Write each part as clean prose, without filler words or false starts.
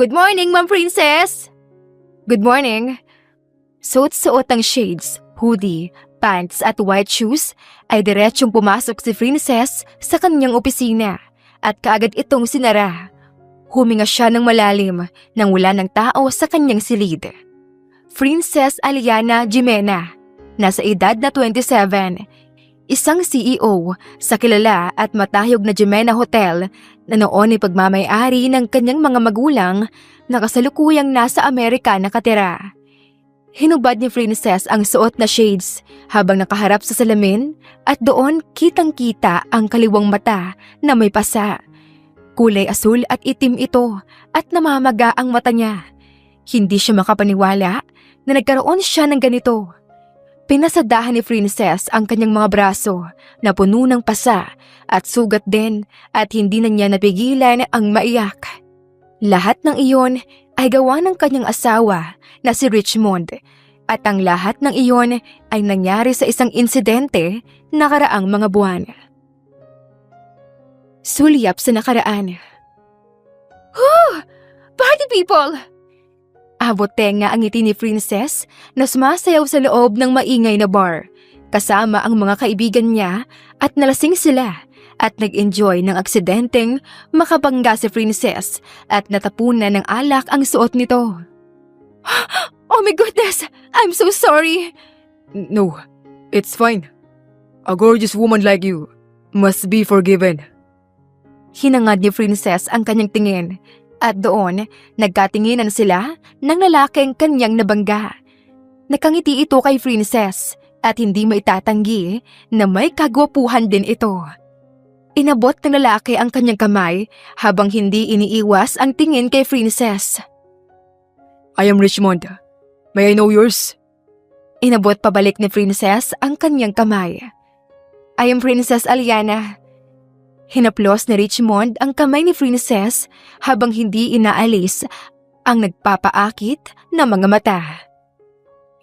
Good morning, Ma'am Princess! Good morning. Suot-suot ang shades, hoodie, pants at white shoes ay diretsyong pumasok si Princess sa kanyang opisina at kaagad itong sinara. Huminga siya ng malalim nang wala ng tao sa kanyang silid. Princess Aliana Jimena, nasa edad na 27, isang CEO sa kilala at matahog na Jimena Hotel na noon ay pagmamay-ari ng kanyang mga magulang na kasalukuyang nasa Amerika nakatira. Hinubad ni Princess ang suot na shades habang nakaharap sa salamin at doon kitang-kita ang kaliwang mata na may pasa. Kulay asul at itim ito at namamaga ang mata niya. Hindi siya makapaniwala na nagkaroon siya ng ganito. Pinasadahan ni Princess ang kanyang mga braso na puno ng pasa at sugat din at hindi na niya napigilan ang maiyak. Lahat ng iyon ay gawa ng kanyang asawa na si Richmond at ang lahat ng iyon ay nangyari sa isang insidente nakaraang mga buwan. Sulyap sa nakaraan. Party people! Abot tenga ang ngiti ni Princess na sumasayaw sa loob ng maingay na bar kasama ang mga kaibigan niya at nalasing sila at nag-enjoy ng aksidenteng makabangga si Princess at natapunan ng alak ang suot nito. Oh my goodness! I'm so sorry! No, it's fine. A gorgeous woman like you must be forgiven. Hinangad ni Princess ang kanyang tingin at doon nagkatinginan sila ng lalaking kanyang nabangga. Nakangiti ito kay Princess at hindi maitatanggi na may kagwapuhan din ito. Inabot ng lalaki ang kanyang kamay habang hindi iniiwas ang tingin kay Princess. I am Richmond. May I know yours? Inabot pabalik ni Princess ang kanyang kamay. I am Princess Aliana. Hinaplos ni Richmond ang kamay ni Princess habang hindi inaalis ang nagpapaakit na mga mata.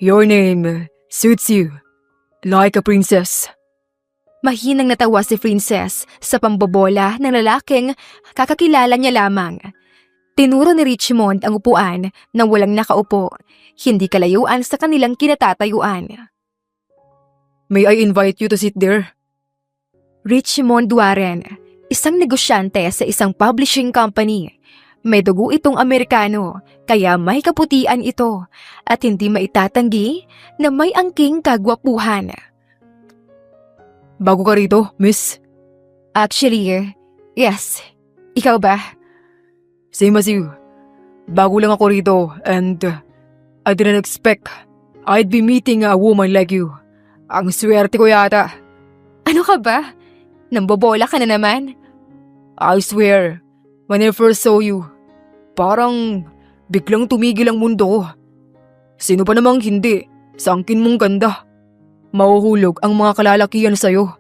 Your name suits you, like a princess. Mahinang natawa si Princess sa pambobola ng lalaking kakakilala niya lamang. Tinuro ni Richmond ang upuan na walang nakaupo, hindi kalayuan sa kanilang kinatatayuan. May I invite you to sit there? Richmond Warren, isang negosyante sa isang publishing company. May dugo itong Amerikano, kaya may kaputian ito at hindi maitatanggi na may angking kagwapuhan. Bago ka rito, miss? Actually, yes. Ikaw ba? Same as you. Bago lang ako rito and I didn't expect I'd be meeting a woman like you. Ang swerte ko yata. Ano ka ba? Nambobola ka na naman? I swear, when I first saw you, parang biglang tumigil ang mundo ko. Sino pa namang hindi, sangkin mong ganda. Mahuhulog ang mga kalalakihan sa'yo.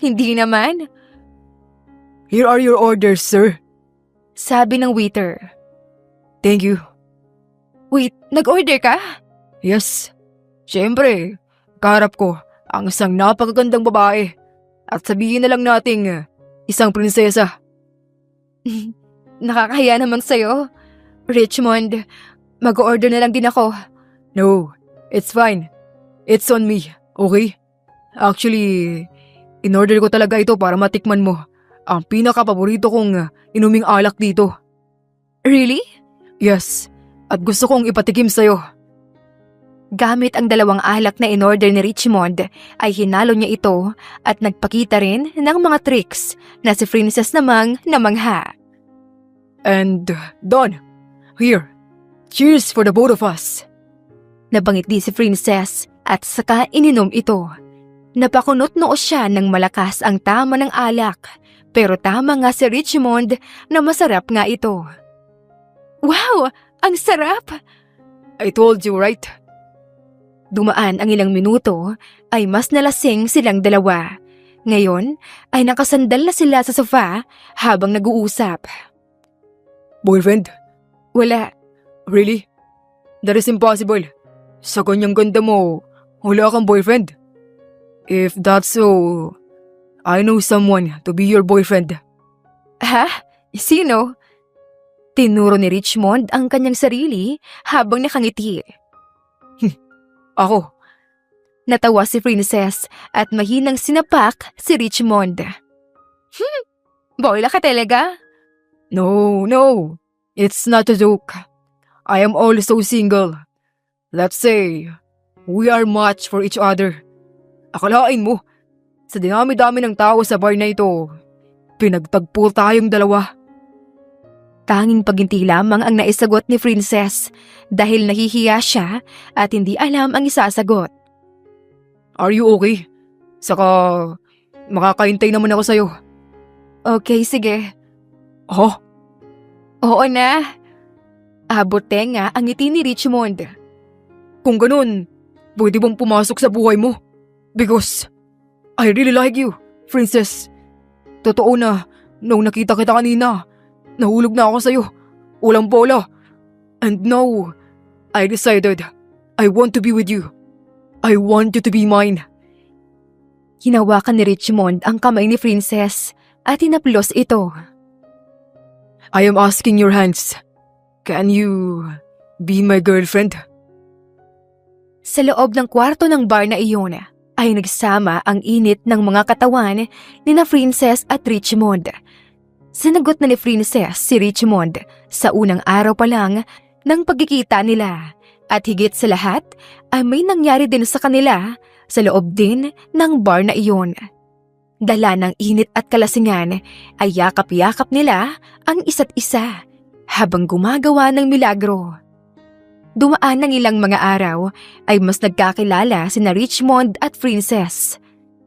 Hindi naman. Here are your orders, sir. Sabi ng waiter. Thank you. Wait, nag-order ka? Yes. Siyempre, kaharap ko ang isang napakagandang babae. At sabihin na lang nating isang prinsesa. Nakakahiya naman sa'yo. Richmond, mag-order na lang din ako. No, it's fine. It's on me, okay? Actually, in-order ko talaga ito para matikman mo ang pinaka-paborito kong inuming alak dito. Really? Yes, at gusto kong ipatikim sa'yo. Gamit ang dalawang alak na in-order ni Richmond, ay hinalo niya ito at nagpakita rin ng mga tricks na si Princess namang namangha. And done. Here, cheers for the both of us. Nabangit di si Princess at saka ininom ito. Napakunot noo siya ng malakas ang tama ng alak, pero tama nga si Richmond na masarap nga ito. Wow! Ang sarap! I told you, right? Dumaan ang ilang minuto ay mas nalasing silang dalawa. Ngayon ay nakasandal na sila sa sofa habang nag-uusap. Boyfriend? Wala. Really? That is impossible. Sa kanyang ganda mo, wala kang boyfriend. If that's so, I know someone to be your boyfriend. Ha? Sino? Tinuro ni Richmond ang kanyang sarili habang nakangiti. Ako. Natawa si Princess at mahinang sinapak si Richmond. Boyla ka talaga? No. It's not a joke. I am also single. Let's say, we are much for each other. Akalain mo, sa dinami-dami ng tao sa bar na ito, pinagtagpo tayong dalawa. Tanging paginti lamang ang naisagot ni Princess dahil nahihiya siya at hindi alam ang isasagot. Are you okay? Saka, makakaintay naman ako sa'yo. Okay, sige. Oh, Oo na. Abot tenga ang ngiti ni Richmond. kung ganun, pwede bang pumasok sa buhay mo? Because, I really like you, Princess. Totoo na, nung nakita kita kanina, nahulog na ako sa'yo. Walang bola. And now, I decided, I want to be with you. I want you to be mine. Hinawakan ni Richmond ang kamay ni Princess at hinaplos ito. I am asking your hands. Can you be my girlfriend? Sa loob ng kwarto ng bar na iyon ay nagsama ang init ng mga katawan ni na Princess at Richmond. Sinagot na ni Princess si Richmond sa unang araw pa lang ng pagkikita nila at higit sa lahat ay may nangyari din sa kanila sa loob din ng bar na iyon. Dala ng init at kalasingan ay yakap-yakap nila ang isa't isa habang gumagawa ng milagro. Dumaan ng ilang mga araw ay mas nagkakilala sina Richmond at Princess.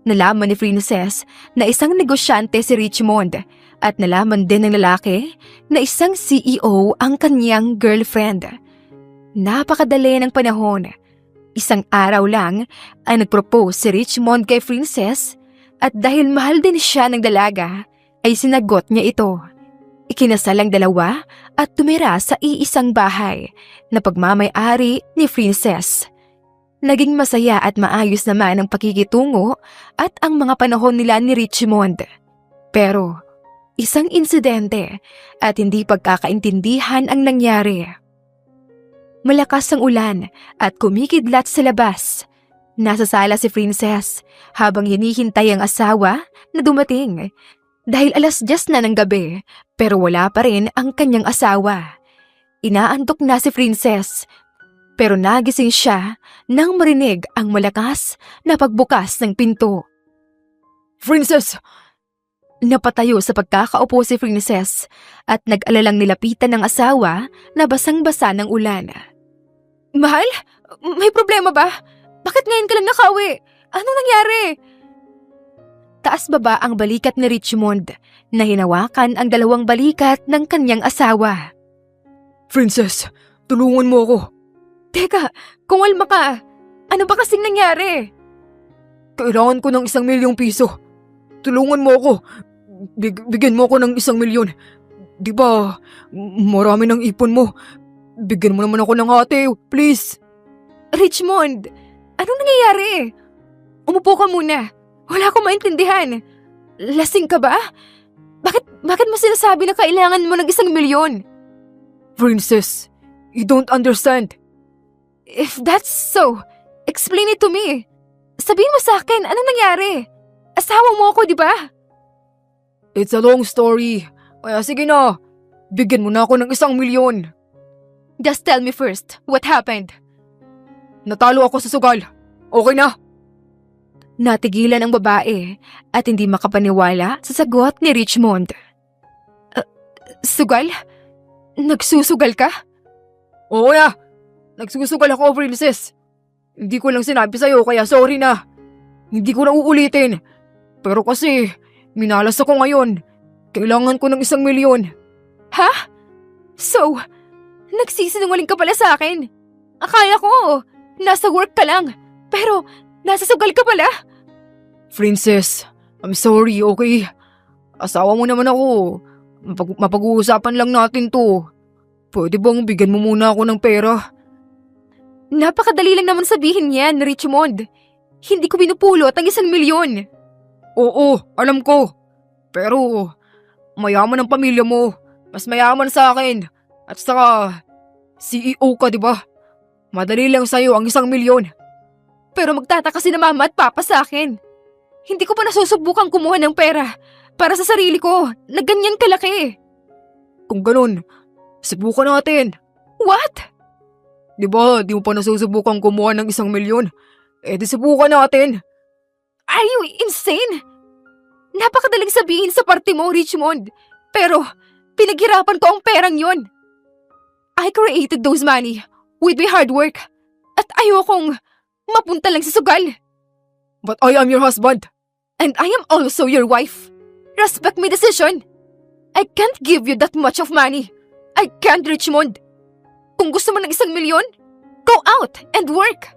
Nalaman ni Princess na isang negosyante si Richmond at nalaman din ng lalaki na isang CEO ang kanyang girlfriend. Napakadali ng panahon. Isang araw lang ay nagpropose si Richmond kay Princess at dahil mahal din siya ng dalaga ay sinagot niya ito. Ikinasal ang dalawa at tumira sa iisang bahay na pagmamay-ari ni Princess. Naging masaya at maayos naman ang pakikitungo at ang mga panahon nila ni Richmond. Pero isang insidente at hindi pagkakaintindihan ang nangyari. Malakas ang ulan at kumikidlat sa labas. Nasa sala si Princess habang hinihintay ang asawa na dumating. Dahil 10:00 na ng gabi pero wala pa rin ang kanyang asawa. Inaantok na si Princess pero nagising siya nang marinig ang malakas na pagbukas ng pinto. Princess! Napatayo sa pagkakaupo si Princess at nag-alalang nilapitan ng asawa na basang-basa ng ulan. Mahal? May problema ba? Bakit ngayon ka lang nakauwi? Anong nangyari? Taas-baba ang balikat ni Richmond na hinawakan ang dalawang balikat ng kanyang asawa. Princess, tulungan mo ako. Teka, kumalma ka. Ano ba kasing nangyari? Kailangan ko ng 1,000,000 piso. Tulungan mo ako. Bigyan mo ako ng 1,000,000. Di ba, marami ng ipon mo. Bigyan mo naman ako ng hati, please. Richmond, anong nangyayari? Umupo ka muna. Wala akong maintindihan. Lasing ka ba? Bakit mo sinasabi na kailangan mo ng 1,000,000? Princess, you don't understand. If that's so, explain it to me. Sabihin mo sa akin, anong nangyari? Asawa mo ako, di ba? It's a long story. Kaya sige na, bigyan mo na ako ng 1,000,000. Just tell me first, what happened? Natalo ako sa sugal. Okay na? Natigilan ang babae at hindi makapaniwala sa sagot ni Richmond. Sugal? Nagsusugal ka? Oo na. Nagsusugal ako, Princess. Hindi ko lang sinabi sa'yo kaya sorry na. Hindi ko na uulitin. Pero kasi, minalas ako ngayon. Kailangan ko ng 1,000,000. Ha? So, nagsisinungaling ka pala sa akin. Akala ko, nasa work ka lang. Pero, nasa sugal ka pala. Princess, I'm sorry, okay? Asawa mo naman ako. Mapag-uusapan lang natin to. Pwede bang bigyan mo muna ako ng pera? Napakadali lang naman sabihin yan, Richmond. Hindi ko binupulot ang 1,000,000. Oo, alam ko. Pero, mayaman ang pamilya mo. Mas mayaman sa akin. At saka, CEO ka, di ba? Madali lang sa'yo ang 1,000,000. Pero magtataka si na mama at papa sa akin. Hindi ko pa nasusubukan kumuha ng pera para sa sarili ko na ganyan kalaki. Kung ganun, subukan natin. What? Di ba, di mo pa nasusubukan kumuha ng 1,000,000? Di subukan natin. Are you insane? Napakadaling sabihin sa party mo, Richmond. Pero, pinaghirapan ko ang perang yon. I created those money with my hard work. At ayokong mapunta lang sa sugal. But I am your husband. And I am also your wife. Respect my decision. I can't give you that much of money. I can't, Richmond. Kung gusto mo ng 1,000,000, go out and work.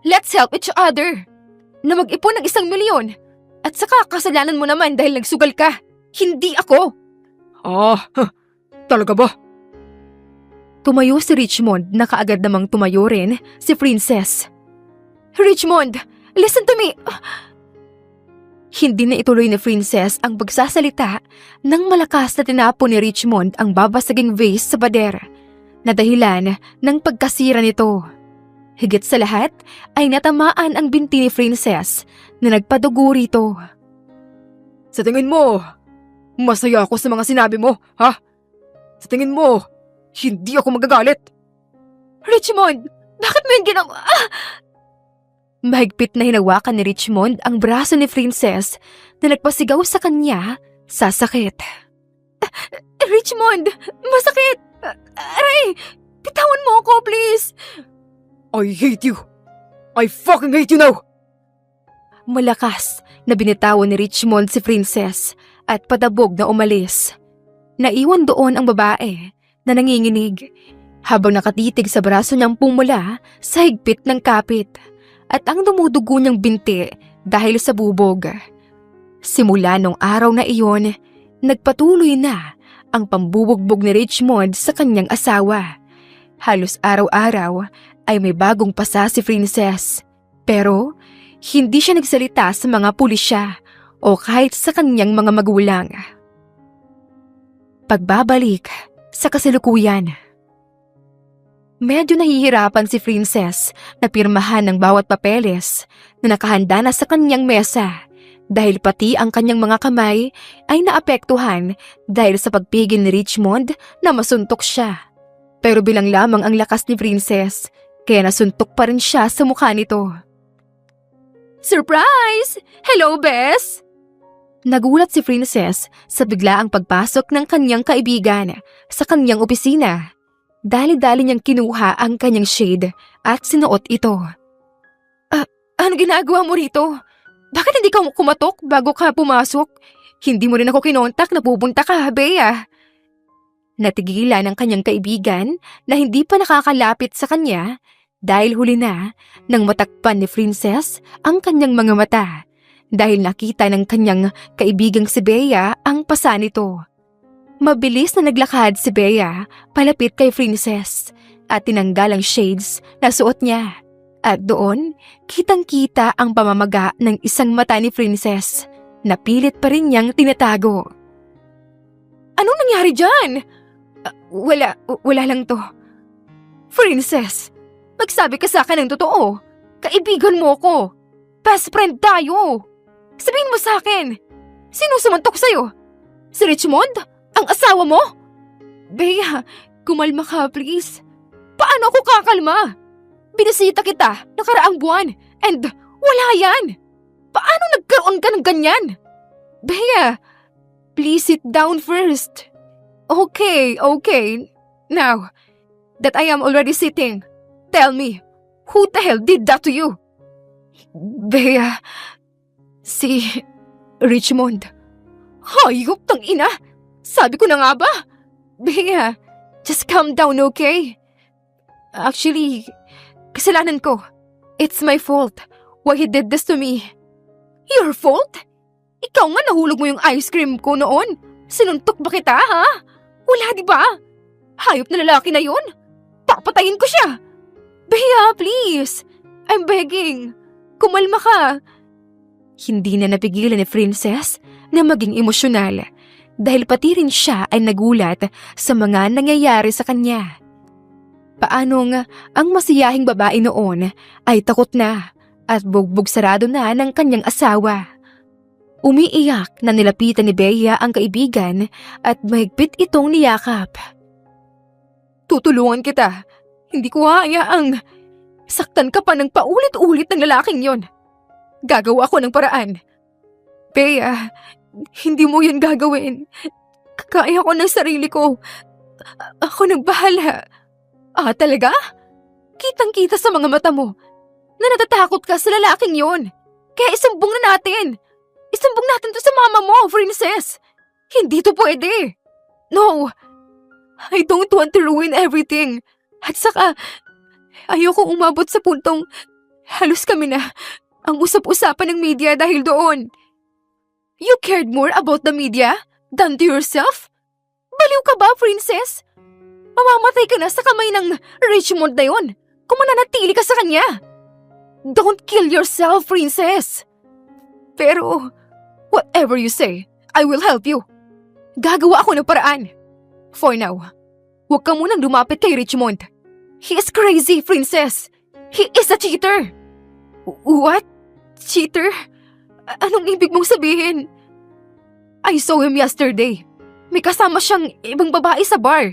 Let's help each other. Na mag-ipon ng 1,000,000. At saka kasalanan mo naman dahil nagsugal ka. Hindi ako. Talaga ba? Tumayo si Richmond na kaagad namang tumayo rin si Princess. Richmond, listen to me. Hindi na ituloy ni Princess ang pagsasalita nang malakas na tinapon ni Richmond ang babasaging vase sa pader na dahilan ng pagkasira nito. Higit sa lahat ay natamaan ang binti ni Princess na nagpadugo rito. Sa tingin mo, masaya ako sa mga sinabi mo, ha? Sa tingin mo, hindi ako magagalit. Richmond, bakit mo yung ginawa? Mahigpit na hinawakan ni Richmond ang braso ni Princess na nagpasigaw sa kanya sa sakit. Richmond, masakit! Aray, bitawan mo ako, please! I hate you! I fucking hate you now! Malakas na binitawan ni Richmond si Princess at padabog na umalis. Naiwan doon ang babae na nanginginig habang nakatitig sa braso niyang pumula sa higpit ng kapit at ang dumudugo niyang binti dahil sa bubog. Simula nung araw na iyon, nagpatuloy na ang pambubugbog ni Richmond sa kanyang asawa. Halos araw-araw ay may bagong pasa si Princess. Pero hindi siya nagsalita sa mga pulisya o kahit sa kanyang mga magulang. Pagbabalik sa kasalukuyan. Medyo nahihirapan si Princess na pirmahan ng bawat papeles na nakahanda na sa kanyang mesa dahil pati ang kanyang mga kamay ay naapektuhan dahil sa pagpigil ni Richmond na masuntok siya. Pero bilang lamang ang lakas ni Princess, kaya nasuntok pa rin siya sa mukha nito. Surprise! Hello, Bess! Nagulat si Princess sa biglaang pagpasok ng kanyang kaibigan sa kanyang opisina. Dali-dali niyang kinuha ang kanyang shade at sinuot ito. Ano ginagawa mo rito? Bakit hindi ka kumatok bago ka pumasok? Hindi mo rin ako kinontak na pupunta ka, Bea. Natigilan ang kanyang kaibigan na hindi pa nakakalapit sa kanya dahil huli na nang matakpan ni Princess ang kanyang mga mata dahil nakita ng kanyang kaibigang si Bea ang pasa nito. Mabilis na naglakad si Bea palapit kay Princess at tinanggal ang shades na suot niya. At doon, kitang-kita ang pamamaga ng isang mata ni Princess na pilit pa rin niyang tinatago. Anong nangyari dyan? Wala lang to. Princess, magsabi ka sa akin ng totoo. Kaibigan mo ko. Best friend tayo. Sabihin mo sa akin, sino sumuntok sa'yo? Si Richmond? Ang asawa mo? Bea, kumalma ka please. Paano ako kakalma? Binisita kita nakaraang buwan and wala yan. Paano nagkaroon ka ng ganyan? Bea, please sit down first. Okay. Now, that I am already sitting, tell me, who the hell did that to you? Bea, si Richmond. Hayop ng ina! Sabi ko na nga ba? Bea, just calm down, okay? Actually, kasalanan ko. It's my fault why he did this to me. Your fault? Ikaw nga nahulog mo yung ice cream ko noon. Sinuntok ba kita, ha? Wala, di ba? Hayop na lalaki na yun. Papatayin ko siya. Bea, please. I'm begging. Kumalma ka. Hindi na napigilan ni Princess na maging emosyonal dahil pati rin siya ay nagulat sa mga nangyayari sa kanya. Paanong ang masiyahing babae noon ay takot na at bugbog sarado na ng kanyang asawa. Umiiyak na nilapitan ni Bea ang kaibigan at mahigpit itong niyakap. Tutulungan kita. Hindi ko hayaang saktan ka pa ng paulit-ulit ng lalaking yon. Gagawa ko ng paraan. Bea, hindi mo yan gagawin. Kaya ko ng sarili ko. Ako nang bahala. Talaga? Kitang-kita sa mga mata mo na natatakot ka sa lalaking yon. Kaya isumbong na natin. Isumbong natin to sa mama mo, princess. Hindi to pwede. No. I don't want to ruin everything. At saka, ayokong umabot sa puntong halos kami na ang usap-usapan ng media dahil doon. You cared more about the media than to yourself? Baliw ka ba, princess? Mamamatay ka na sa kamay ng Richmond na yun kung mananatili ka sa kanya. Don't kill yourself, princess. Pero, whatever you say, I will help you. Gagawa ako ng paraan. For now, huwag ka munang lumapit kay Richmond. He is crazy, princess. He is a cheater. What? Cheater? Anong ibig mong sabihin? I saw him yesterday. May kasama siyang ibang babae sa bar.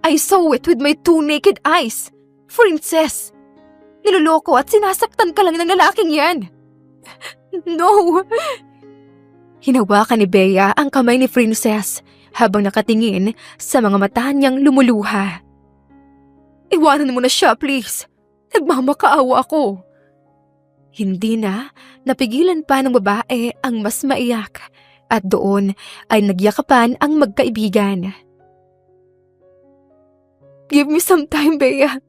I saw it with my 2 naked eyes. Princess, niloloko at sinasaktan ka lang ng lalaking yan. No. Hinawakan ni Bea ang kamay ni Princess habang nakatingin sa mga mata niyang lumuluha. Iwanan mo na siya, please. Nagmamakaawa ako. Hindi na, napigilan pa ng babae ang mas maiyak at doon ay nagyakapan ang magkaibigan. Give me some time, Bea.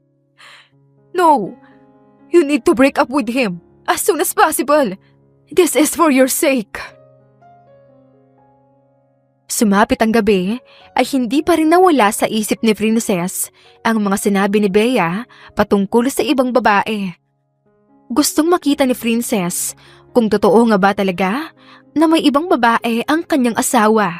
No, you need to break up with him as soon as possible. This is for your sake. Sumapit ang gabi ay hindi pa rin nawala sa isip ni Princess ang mga sinabi ni Bea patungkol sa ibang babae. Gustong makita ni Princess kung totoo nga ba talaga na may ibang babae ang kanyang asawa.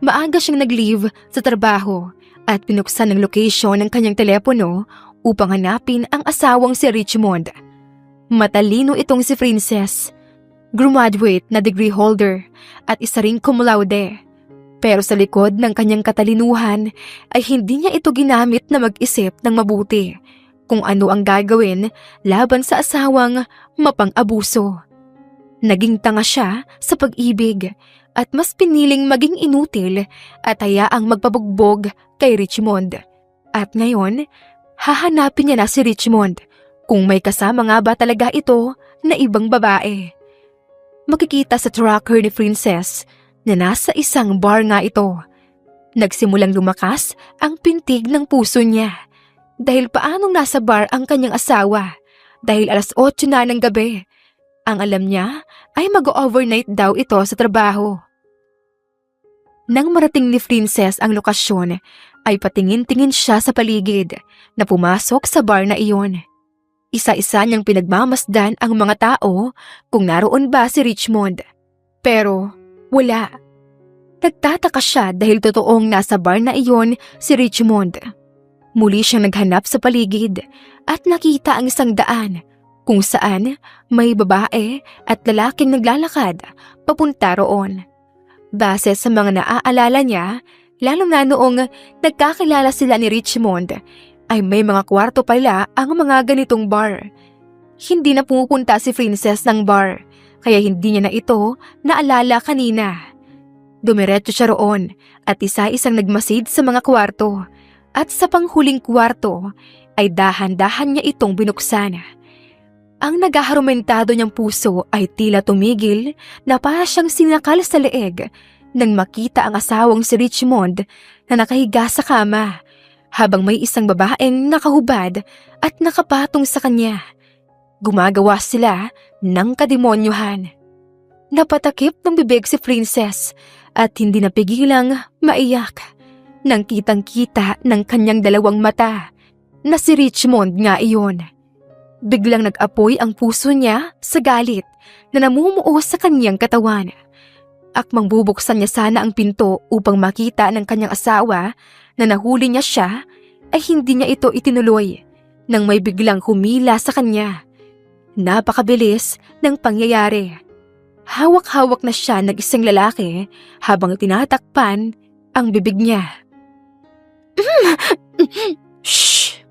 Maaga siyang nag-leave sa trabaho at pinuksan ang location ng kanyang telepono upang hanapin ang asawang si Richmond. Matalino itong si Princess. Graduate na degree holder at isa ring cum laude. Pero sa likod ng kanyang katalinuhan ay hindi niya ito ginamit na mag-isip ng mabuti kung ano ang gagawin laban sa asawang mapang-abuso. Naging tanga siya sa pag-ibig at mas piniling maging inutil at hayaang magpabugbog kay Richmond. At ngayon, hahanapin niya na si Richmond kung may kasama nga ba talaga ito na ibang babae. Makikita sa tracker ni Princess na nasa isang bar nga ito. Nagsimulang lumakas ang pintig ng puso niya dahil paanong nasa bar ang kanyang asawa dahil 8:00 na ng gabi. Ang alam niya ay mag-overnight daw ito sa trabaho. Nang marating ni Princess ang lokasyon ay patingin-tingin siya sa paligid na pumasok sa bar na iyon. Isa-isa niyang pinagmamasdan ang mga tao kung naroon ba si Richmond. Pero wala. Nagtataka siya dahil totoong nasa bar na iyon si Richmond. Muli siyang naghanap sa paligid at nakita ang isang daan kung saan may babae at lalaking naglalakad papunta roon. Base sa mga naaalala niya, lalo na noong nagkakilala sila ni Richmond, ay may mga kwarto pala ang mga ganitong bar. Hindi na pumupunta si Princess ng bar, kaya hindi niya na ito naalala kanina. Dumiretso siya roon at isa-isang nagmasid sa mga kwarto at sa panghuling kwarto ay dahan-dahan niya itong binuksan. Ang naghaharumentado niyang puso ay tila tumigil na para siyang sinakal sa leeg nang makita ang asawang si Richmond na nakahiga sa kama habang may isang babaeng nakahubad at nakapatong sa kanya. Gumagawa sila ng kademonyuhan. Napatakip ng bibig si Princess at hindi napigilang maiyak nang kitang-kita ng kanyang dalawang mata na si Richmond nga iyon. Biglang nag-apoy ang puso niya sa galit na namumuo sa kanyang katawan. Akmang bubuksan niya sana ang pinto upang makita ng kanyang asawa na nahuli niya siya, ay hindi niya ito itinuloy nang may biglang humila sa kanya. Napakabilis ng pangyayari. Hawak-hawak na siya ng isang lalaki habang tinatakpan ang bibig niya. Shh!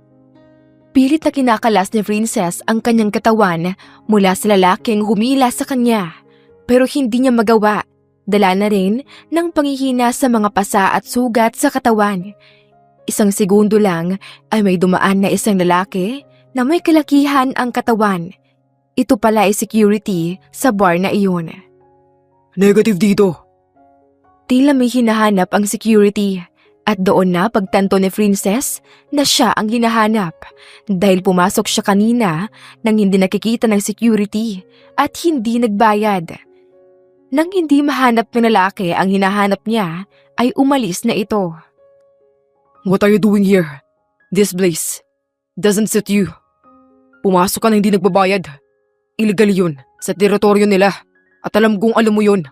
Pilit na kinakalas ni Princess ang kanyang katawan mula sa lalaking humila sa kanya, pero hindi niya magawa. Dala na rin ng panghihina sa mga pasa at sugat sa katawan. Isang segundo lang ay may dumaan na isang lalaki na may kalakihan ang katawan. Ito pala ay security sa bar na iyon. Negative dito. Tila may hinahanap ang security at doon na pagtanto ni Princess na siya ang hinahanap dahil pumasok siya kanina nang hindi nakikita ng security at hindi nagbayad. Nang hindi mahanap ng lalaki ang hinahanap niya, ay umalis na ito. What are you doing here? This place doesn't suit you. Pumasok ka na hindi nagbabayad. Illegal yun sa teritoryo nila at alam kong alam mo yun.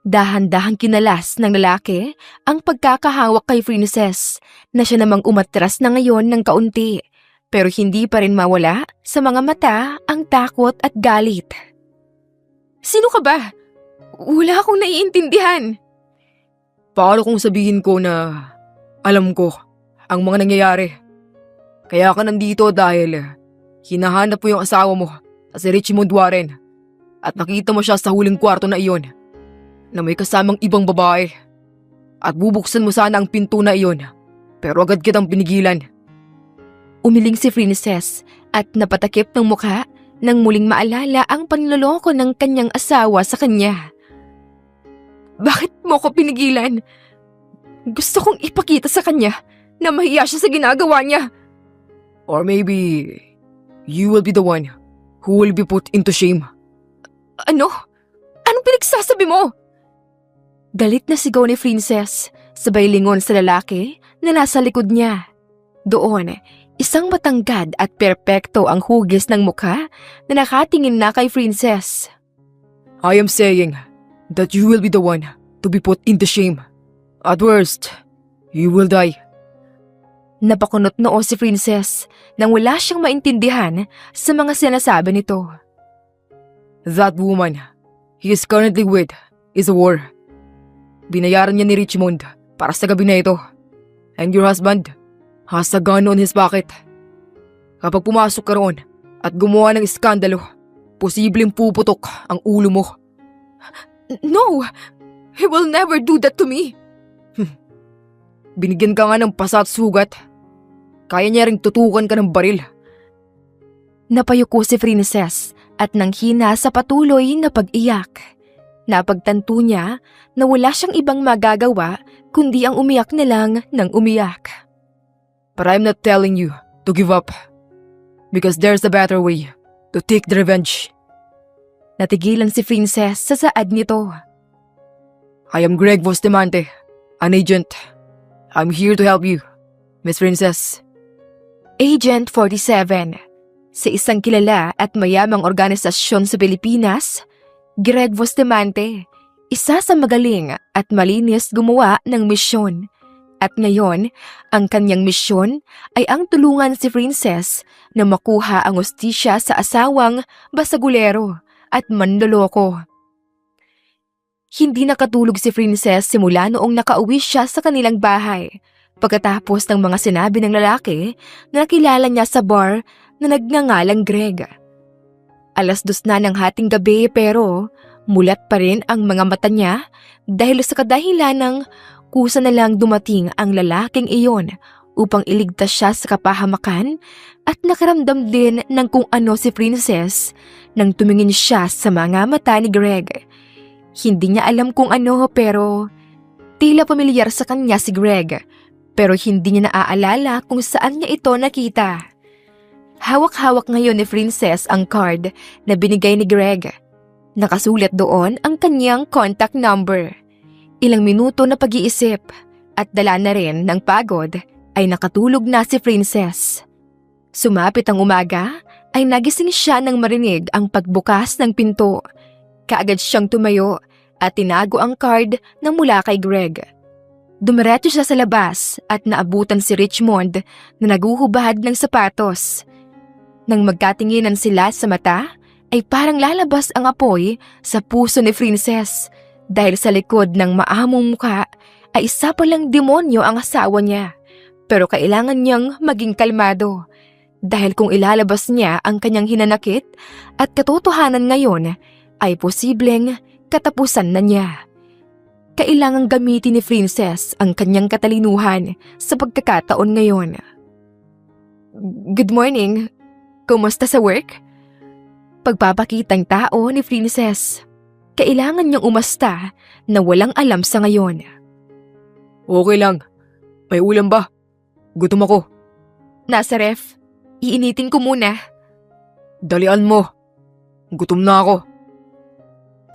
Dahan-dahang kinalas ng lalaki ang pagkakahawak kay Princess na siya namang umatras na ngayon ng kaunti pero hindi pa rin mawala sa mga mata ang takot at galit. Sino ka ba? Wala akong naiintindihan. Paano kung sabihin ko na alam ko ang mga nangyayari? Kaya ka nandito dahil hinahanap mo yung asawa mo na si Richmond Warren at nakita mo siya sa huling kwarto na iyon na may kasamang ibang babae at bubuksan mo sana ang pinto na iyon pero agad kitang pinigilan. Umiling si Princess at napatakip ng mukha nang muling maalala ang panloloko ng kanyang asawa sa kanya. Bakit mo ko pinigilan? Gusto kong ipakita sa kanya na mahiya siya sa ginagawa niya. Or maybe you will be the one who will be put into shame. Ano? Anong pinagsasabi mo? Galit na sigaw ni Princess, sabay lingon sa lalaki na nasa likod niya. Doon, isang matangkad at perpekto ang hugis ng mukha na nakatingin na kay Princess. I am saying that you will be the one to be put into shame. At worst, you will die. Napakunot noo si Princess nang wala siyang maintindihan sa mga sinasabi nito. That woman he is currently with is a whore. Binayaran niya ni Richmond para sa gabi na ito. And your husband has a gun on his pocket. Kapag pumasok ka roon at gumawa ng iskandalo, posibleng puputok ang ulo mo. No! He will never do that to me! Binigyan ka nga ng pasa at sugat. Kaya niya ring tutukan ka ng baril. Napayuko si Princess at nanghina sa patuloy na pag-iyak. Napagtanto niya na wala siyang ibang magagawa kundi ang umiyak na lang ng umiyak. But I'm not telling you to give up. Because there's a better way to take the revenge. Natigilan si Princess sa saad nito. I am Greg Bustamante, an agent. I'm here to help you, Miss Princess. Agent 47. Sa isang kilala at mayamang organisasyon sa Pilipinas, Greg Bustamante, isa sa magaling at malinis gumawa ng misyon. At ngayon, ang kanyang misyon ay ang tulungan si Princess na makuha ang hustisya sa asawang basagulero at manloloko. Hindi nakatulog si Princess simula noong nakauwi siya sa kanilang bahay pagkatapos ng mga sinabi ng lalaki na nakilala niya sa bar na nagngangalang Greg. 2:00 na ng hating gabi pero mulat pa rin ang mga mata niya dahil sa kadahilanang kusa na lang dumating ang lalaking iyon upang iligtas siya sa kapahamakan at nakaramdam din ng kung ano si Princess nang tumingin siya sa mga mata ni Greg. Hindi niya alam kung ano pero tila pamilyar sa kanya si Greg pero hindi niya naaalala kung saan niya ito nakita. Hawak-hawak ngayon ni Princess ang card na binigay ni Greg. Nakasulat doon ang kanyang contact number. Ilang minuto na pag-iisip at dala na rin ng pagod ay nakatulog na si Princess. Sumapit ang umaga ay nagising siya nang marinig ang pagbukas ng pinto. Kaagad siyang tumayo at tinago ang card na mula kay Greg. Dumiretso siya sa labas at naabutan si Richmond na naguhubad ng sapatos. Nang magkatinginan sila sa mata, ay parang lalabas ang apoy sa puso ni Princess dahil sa likod ng maamong mukha ay isa palang demonyo ang asawa niya. Pero kailangan niyang maging kalmado dahil kung ilalabas niya ang kanyang hinanakit at katotohanan ngayon ay posibleng katapusan na niya. Kailangang gamitin ni Princess ang kanyang katalinuhan sa pagkakataon ngayon. Good morning. Kumusta sa work? Pagpapakitang tao ni Princess. Kailangan niyang umasta na walang alam sa ngayon. Okay lang. May ulam ba? Gutom ako. Nasa ref. Iinitin ko muna. Dalian mo. Gutom na ako.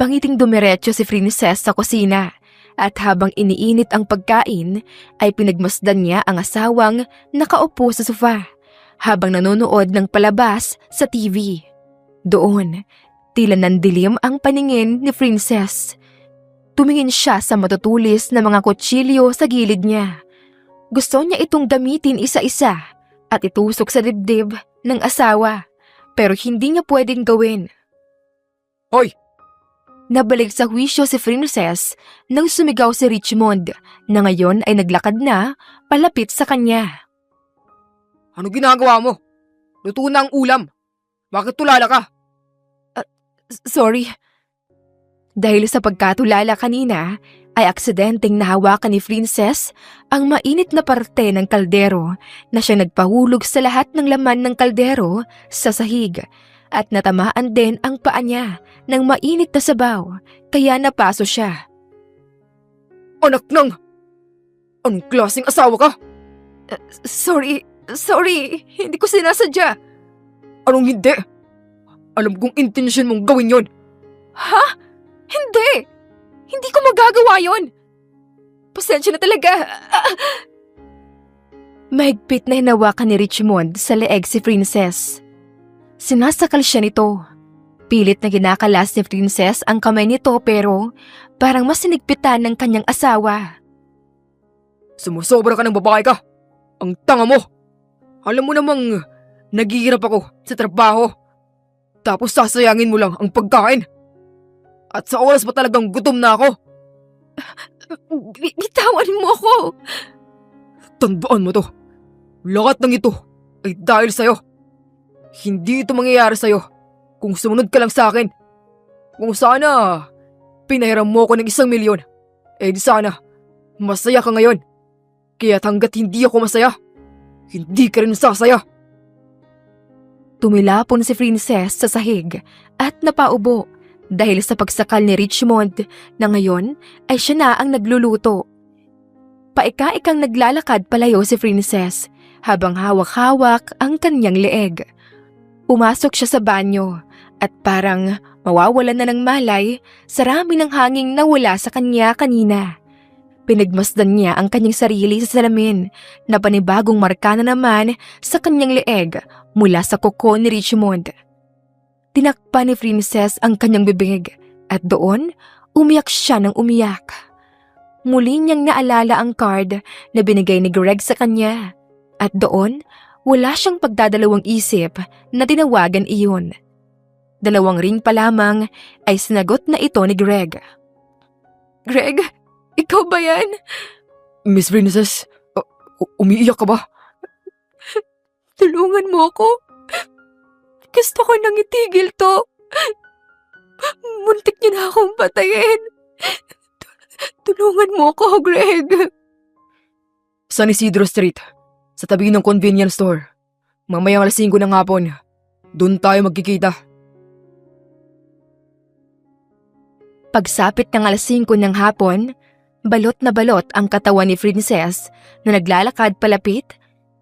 Pangiting dumiretso si Princess sa kusina at habang iniinit ang pagkain ay pinagmasdan niya ang asawang nakaupo sa sofa habang nanonood ng palabas sa TV. Doon, tila nandilim ang paningin ni Princess. Tumingin siya sa matutulis na mga kutsilyo sa gilid niya. Gusto niya itong gamitin isa-isa at itusok sa dibdib ng asawa pero hindi niya pwedeng gawin. Hoy! Nabalik sa hwisyo si Princess nang sumigaw si Richmond na ngayon ay naglakad na palapit sa kanya. Ano ginagawa mo? Luto na ang ulam. Bakit tulala ka? Sorry. Dahil sa pagkatulala kanina, ay aksidenteng nahawakan ni Princess ang mainit na parte ng kaldero na siya nagpahulog sa lahat ng laman ng kaldero sa sahig at natamaan din ang paa niya ng mainit na sabaw kaya napaso siya. Anak ng! Anong klaseng asawa ka? Sorry, hindi ko sinasadya. Anong hindi? Alam kong intensyon mong gawin yon. Ha? Hindi! Hindi ko magagawa yon. Pasensya na talaga. Mahigpit na hinawakan ni Richmond sa leeg si Princess. Sinasakal siya nito. Pilit na kinakalas ni Princess ang kamay nito pero parang mas sinigpitan ng kanyang asawa. Sumusobra ka ng babae ka. Ang tanga mo. Alam mo namang naghihirap ako sa trabaho. Tapos sasayangin mo lang ang pagkain. At sa oras pa talagang gutom na ako. Bitawan mo ako. Tandaan mo to. Lahat ng ito ay dahil sa'yo. Hindi ito mangyayari sa'yo kung sumunod ka lang sa akin. Kung sana pinahiram mo ko ng 1 milyon, eh di sana masaya ka ngayon. Kaya't hanggat hindi ako masaya, hindi ka rin sasaya. Tumilapon si Princess sa sahig at napaubo dahil sa pagsakal ni Richmond na ngayon ay siya na ang nagluluto. Paika-ikang naglalakad palayo si Princess habang hawak-hawak ang kanyang leeg. Pumasok siya sa banyo at parang mawawalan na ng malay sa rami ng hanging nawala sa kanya kanina. Pinagmasdan niya ang kanyang sarili sa salamin na panibagong marka na naman sa kanyang leeg mula sa kuko ni Richmond. Tinakpan ni Princess ang kanyang bibig at doon umiyak siya ng umiyak. Muli niyang naalala ang card na binigay ni Greg sa kanya at doon wala siyang pagdadalawang isip na tinawagan iyon. 2 ring pa lamang ay sinagot na ito ni Greg. Greg, ikaw ba yan? Miss Princess, umiiyak ka ba? Tulungan mo ako. Gusto ko nang itigil to. Muntik niya na akong patayin. Tulungan mo ako, Greg. San Isidro Street, sa tabi ng convenience store. Mamayang 5:00 ng hapon. Doon tayo magkikita. Pagsapit ng 5:00 ng hapon, balot na balot ang katawan ni Princess na naglalakad palapit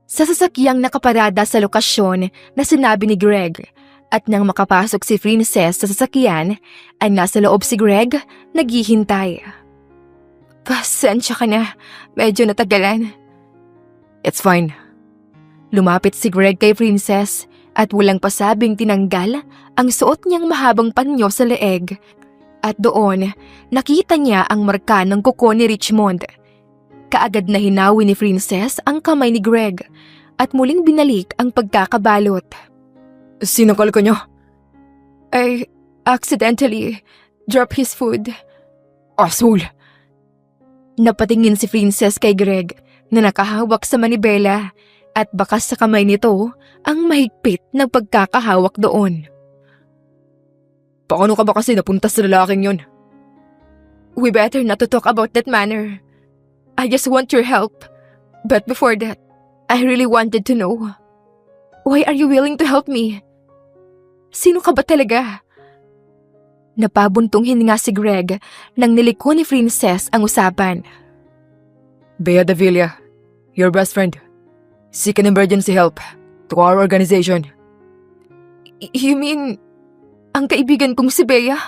sa sasakyang nakaparada sa lokasyon na sinabi ni Greg. At nang makapasok si Princess sa sasakyan, ay nasa loob si Greg naghihintay. Pasensya ka na, medyo natagalan. It's fine. Lumapit si Greg kay Princess at walang pasabing tinanggal ang suot niyang mahabang panyo sa leeg. At doon, nakita niya ang marka ng kuko ni Richmond. Kaagad na hinawi ni Princess ang kamay ni Greg at muling binalik ang pagkakabalot. Sinakal ka niya? I accidentally dropped his food. Asshole! Napatingin si Princess kay Greg na nakahawak sa manibela at bakas sa kamay nito ang mahigpit na pagkakahawak doon. Paano ka ba kasi napunta sa lalaking yon? We better not to talk about that matter. I just want your help. But before that, I really wanted to know. Why are you willing to help me? Sino ka ba talaga? Napabuntong hininga si Greg nang niliko ni Princess ang usapan. Bea Davila, your best friend. Seek an emergency help to our organization. You mean, ang kaibigan kong si Bea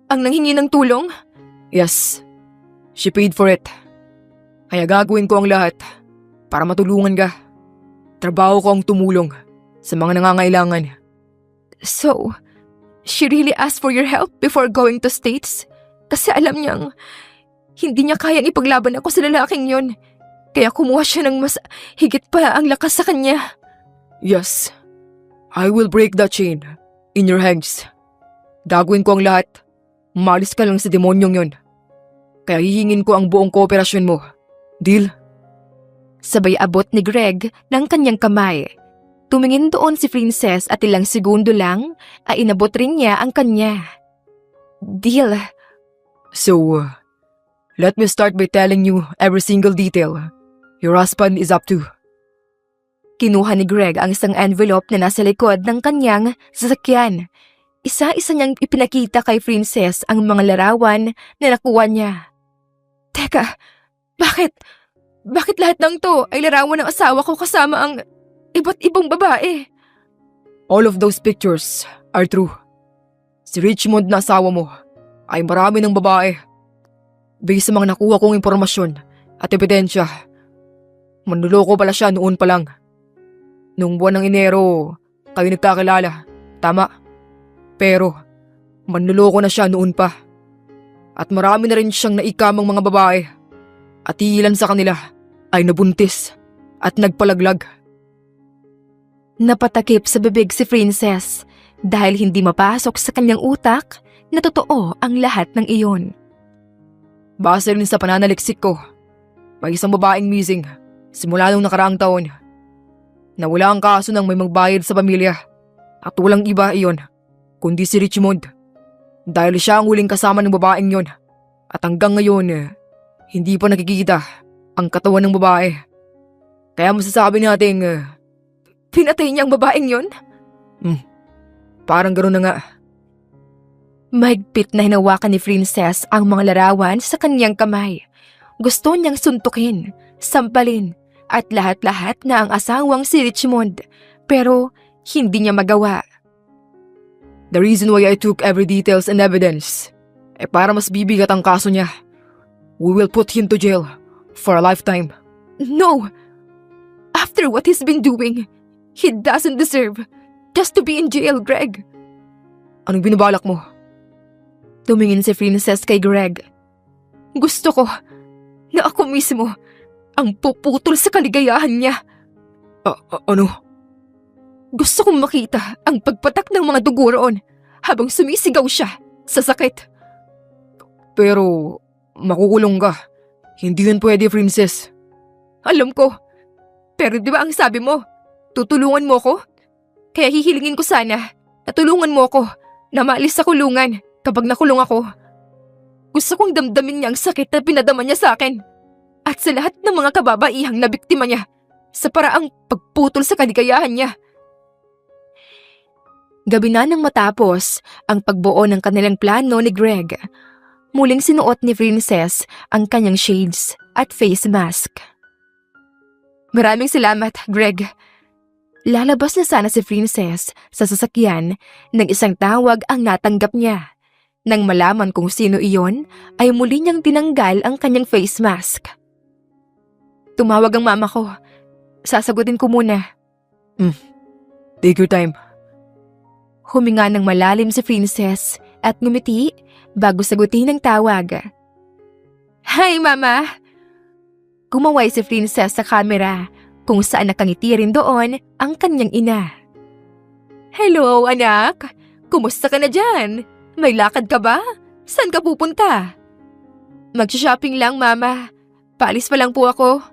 ang nanghingi ng tulong? Yes, she paid for it. Kaya gagawin ko ang lahat para matulungan ka. Trabaho ko ang tumulong sa mga nangangailangan. So, she really asked for your help before going to States? Kasi alam niyang hindi niya kayang ipaglaban ako sa lalaking yon. Kaya kumuha siya ng mas higit pa ang lakas sa kanya. Yes, I will break that chain in your hands. Gagawin ko ang lahat. Umalis ka lang sa demonyong yon. Kaya hihingin ko ang buong kooperasyon mo. Deal? Sabay abot ni Greg ng kanyang kamay. Tumingin doon si Princess at ilang segundo lang ay inabot rin niya ang kanya. Deal. So, let me start by telling you every single detail your husband is up to. Kinuha ni Greg ang isang envelope na nasa likod ng kanyang sasakyan. Isa-isa niyang ipinakita kay Princess ang mga larawan na nakuha niya. Teka, bakit? Bakit lahat ng to ay larawan ng asawa ko kasama ang iba't ibang babae? All of those pictures are true. Si Richmond na asawa mo ay marami ng babae. Based sa mga nakuha kong impormasyon at ebidensya, manluloko pala siya noon pa lang. Noong buwan ng Enero, kayo nagkakilala, tama? Pero, manluloko na siya noon pa. At marami na rin siyang naikamang mga babae. At ilan sa kanila ay nabuntis at nagpalaglag. Napatakip sa bibig si Princess dahil hindi mapasok sa kanyang utak na totoo ang lahat ng iyon. Base rin sa pananaliksik ko, may isang babaeng missing simula nung nakaraang taon. Nawala ang kaso ng may magbayad sa pamilya at walang iba iyon kundi si Richmond. Dahil siya ang huling kasama ng babaeng yon at hanggang ngayon hindi pa nakikita ang katawan ng babae. Kaya masasabi nating Pinatay niya ang babaeng yon? Parang gano'n na nga. Mahigpit na hinawakan ni Princess ang mga larawan sa kanyang kamay. Gusto niyang suntukin, sampalin, at lahat-lahat na ang asawang si Richmond. Pero hindi niya magawa. The reason why I took every details and evidence ay para mas bibigat ang kaso niya. We will put him to jail for a lifetime. No! After what he's been doing, he doesn't deserve just to be in jail, Greg. Anong binabalak mo? Tumingin si Princess kay Greg. Gusto ko na ako mismo ang puputol sa kaligayahan niya. Ano? Gusto kong makita ang pagpatak ng mga dugo roon habang sumisigaw siya sa sakit. Pero makukulong ka. Hindi yun pwede, Princess. Alam ko. Pero di ba ang sabi mo, tutulungan mo ko? Kaya hihilingin ko sana na tulungan mo ko na maalis sa kulungan kapag nakulong ako. Gusto kong damdamin niya ang sakit na pinadama niya sa akin at sa lahat ng mga kababaihang na biktima niya sa paraang pagputol sa kaligayahan niya. Gabi na nang matapos ang pagbuo ng kanilang plano ni Greg, muling sinuot ni Princess ang kanyang shades at face mask. Maraming salamat, Greg. Lalabas na sana si Princess sa sasakyan nang isang tawag ang natanggap niya. Nang malaman kung sino iyon, ay muli niyang tinanggal ang kanyang face mask. Tumawag ang mama ko. Sasagutin ko muna. Take your time. Huminga ng malalim si Princess at ngumiti bago sagutin ang tawag. Hi, Mama! Kumaway si Princess sa camera kung saan nakangiti rin doon ang kanyang ina. Hello, anak! Kumusta ka na dyan? May lakad ka ba? Saan ka pupunta? Mag-shopping lang, Mama. Paalis pa lang po ako.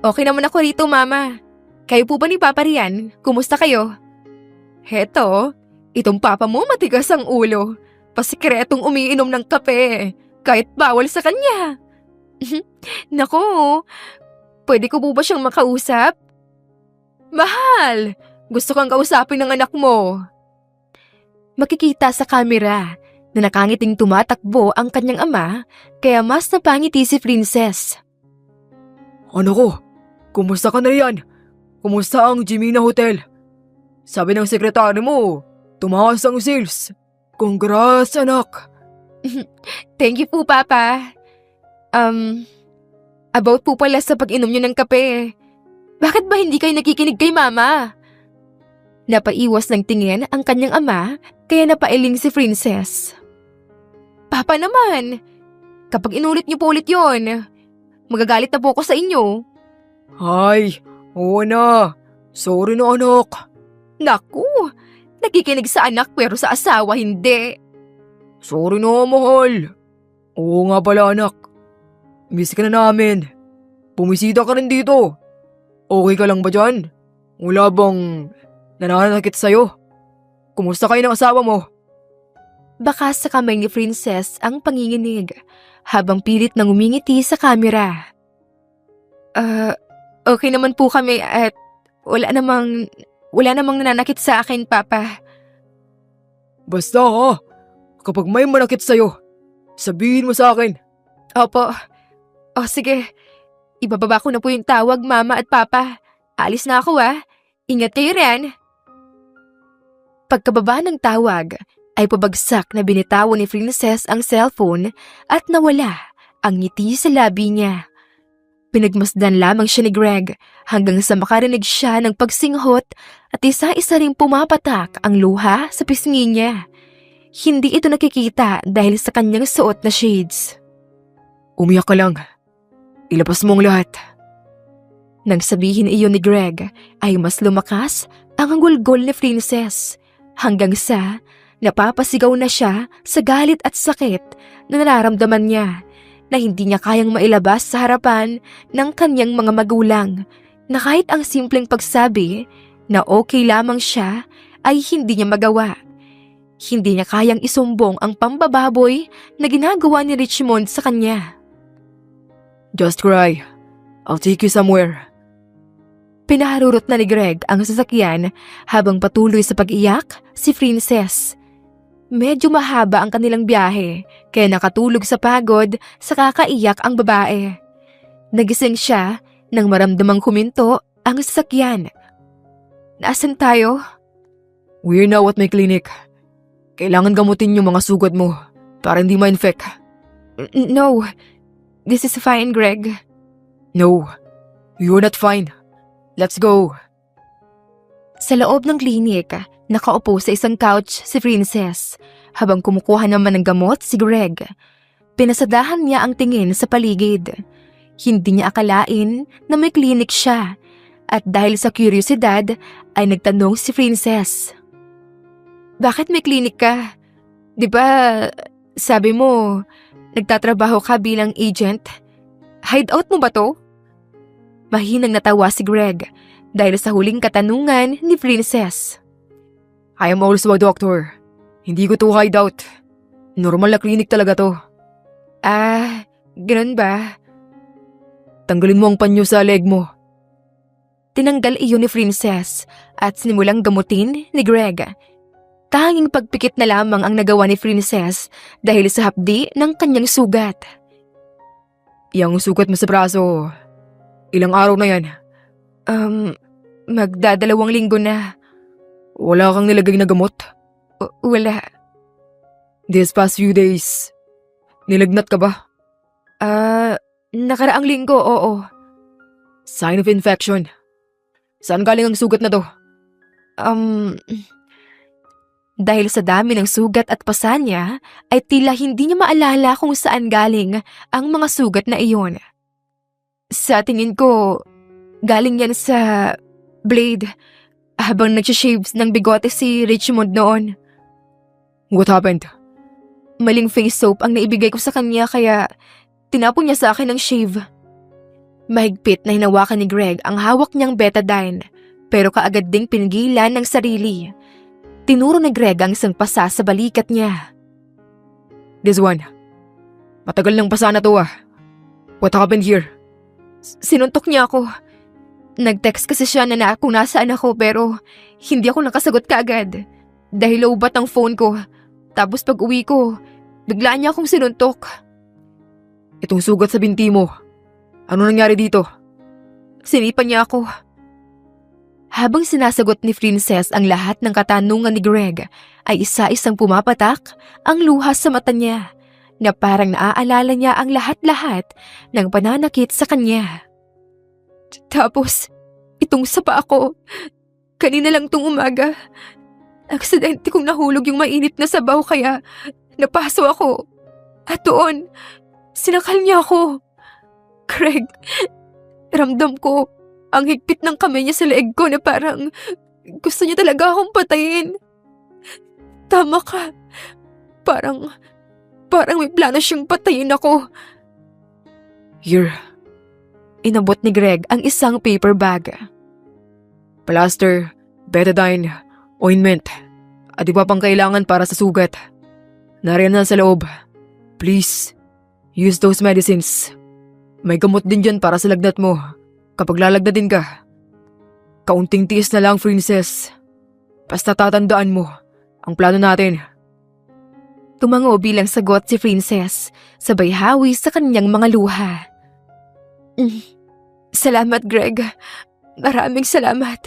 Okay naman ako rito, Mama. Kayo po ba ni Papa Rian? Kumusta kayo? Heto, itong papa mo matigas ang ulo. Pasikretong umiinom ng kape, kahit bawal sa kanya. Naku, pwede ko po ba siyang makausap? Mahal, gusto kang kausapin ng anak mo. Makikita sa kamera na nakangiting tumatakbo ang kanyang ama, kaya mas napangiti si Princess. Ano ko? Kumusta ka na riyan? Kumusta ang Jimena Hotel? Sabi ng sekretary mo, tumaas ang sales. Congrats, anak. Thank you po, Papa. About po pala sa pag-inom niyo ng kape. Bakit ba hindi kayo nakikinig kay Mama? Napaiwas ng tingin ang kanyang ama, kaya napailing si Princess. Papa naman, kapag inulit niyo po ulit yon, magagalit na po ako sa inyo. Ay, oo na. Sorry na, anak. Naku, nakikinig sa anak pero sa asawa hindi. Sorry na, mahal. Oo nga pala, anak. Miss ka na namin. Pumisita ka rin dito. Okay ka lang ba dyan? Wala bang nananakit sa'yo? Kumusta kayo ng asawa mo? Baka sa kamay ni Princess ang panginginig habang pilit nang umingiti sa kamera. Okay naman po kami at wala namang nananakit sa akin, Papa. Basta ha, kapag may manakit sa'yo, sabihin mo sa akin. Opo. O sige, ibababa ko na po yung tawag, Mama at Papa. Alis na ako Ingat kayo rin. Pagkababa ng tawag, ay pabagsak na binitawan ni Princess ang cellphone at nawala ang ngiti sa labi niya. Pinagmasdan lamang siya ni Greg hanggang sa makarinig siya ng pagsinghot at isa-isa ring pumapatak ang luha sa pisngi niya. Hindi ito nakikita dahil sa kanyang suot na shades. Umiyak ka lang. Ilabas mo ang lahat. Nang sabihin iyon ni Greg, ay mas lumakas ang gulgol ni Princess hanggang sa napapasigaw na siya sa galit at sakit na nararamdaman niya na hindi niya kayang mailabas sa harapan ng kanyang mga magulang na kahit ang simpleng pagsabi na okay lamang siya ay hindi niya magawa. Hindi niya kayang isumbong ang pambababoy na ginagawa ni Richmond sa kanya. Just cry. I'll take you somewhere. Pinaharurot na ni Greg ang sasakyan habang patuloy sa pag-iyak si Princess. Medyo mahaba ang kanilang biyahe kaya nakatulog sa pagod sa kakaiyak ang babae. Nagising siya nang maramdamang huminto ang sasakyan. Nasaan tayo? We're now at my clinic. Kailangan gamutin yung mga sugat mo para hindi ma-infect. No, this is fine, Greg. No, you're not fine. Let's go. Sa loob ng klinik, nakaupo sa isang couch si Princess habang kumukuha naman ng gamot si Greg. Pinasadahan niya ang tingin sa paligid. Hindi niya akalain na may klinik siya at dahil sa kuryosidad ay nagtanong si Princess. Bakit may klinik ka? Di ba sabi mo nagtatrabaho ka bilang agent? Hideout mo ba to? Mahinang natawa si Greg dahil sa huling katanungan ni Princess. I am also a doctor. Hindi ko to hideout. Normal na clinic talaga to. Ganun ba? Tanggalin mo ang panyo sa leg mo. Tinanggal iyon ni Princess at sinimulang gamutin ni Greg. Tanging pagpikit na lamang ang nagawa ni Princess dahil sa hapdi ng kanyang sugat. Yang sugat mo sa braso, ilang araw na yan? Magdadalawang linggo na. Wala kang nilagay na gamot? Wala. These past few days, nilagnat ka ba? Nakaraang linggo, oo. Sign of infection. Saan galing ang sugat na to? Dahil sa dami ng sugat at pasa niya, ay tila hindi niya maalala kung saan galing ang mga sugat na iyon. Sa tingin ko, galing yan sa blade habang nagsishaves ng bigote si Richmond noon. What happened? Maling face soap ang naibigay ko sa kanya kaya tinapon niya sa akin ng shave. Mahigpit na hinawakan ni Greg ang hawak niyang betadine pero kaagad ding pinigilan ng sarili. Tinuro ni Greg ang isang pasa sa balikat niya. This one. Matagal ng pasa na to ah. What happened here? Sinuntok niya ako. Nag-text kasi siya na kung nasaan ako pero hindi ako nakasagot kaagad. Dahil lowbat ang phone ko. Tapos pag uwi ko, bigla niya akong sinuntok. Itong sugat sa binti mo. Ano nangyari dito? Sinipan niya ako. Habang sinasagot ni Princess ang lahat ng katanungan ni Greg, ay isa-isang pumapatak ang luha sa mata niya na parang naaalala niya ang lahat-lahat ng pananakit sa kanya. Tapos, itong sapa ako. Kanina lang tong umaga. Aksidente kong nahulog yung mainit na sabaw kaya napaso ako. At doon, sinakal niya ako. Greg, ramdam ko ang higpit ng kamay niya sa leeg ko na parang gusto niya talaga akong patayin. Tama ka. Parang may plano siyang patayin ako. Here. Inabot ni Greg ang isang paper bag. Plaster, betadine, ointment. At iba pang kailangan para sa sugat. Nariyan na sa loob. Please, use those medicines. May gamot din dyan para sa lagnat mo. Kapag lalagnatin ka. Kaunting tiis na lang, Princess. Basta tatandaan mo ang plano natin. Tumango bilang sagot si Princess, sabay hawi sa kanyang mga luha. Salamat, Greg. Maraming salamat.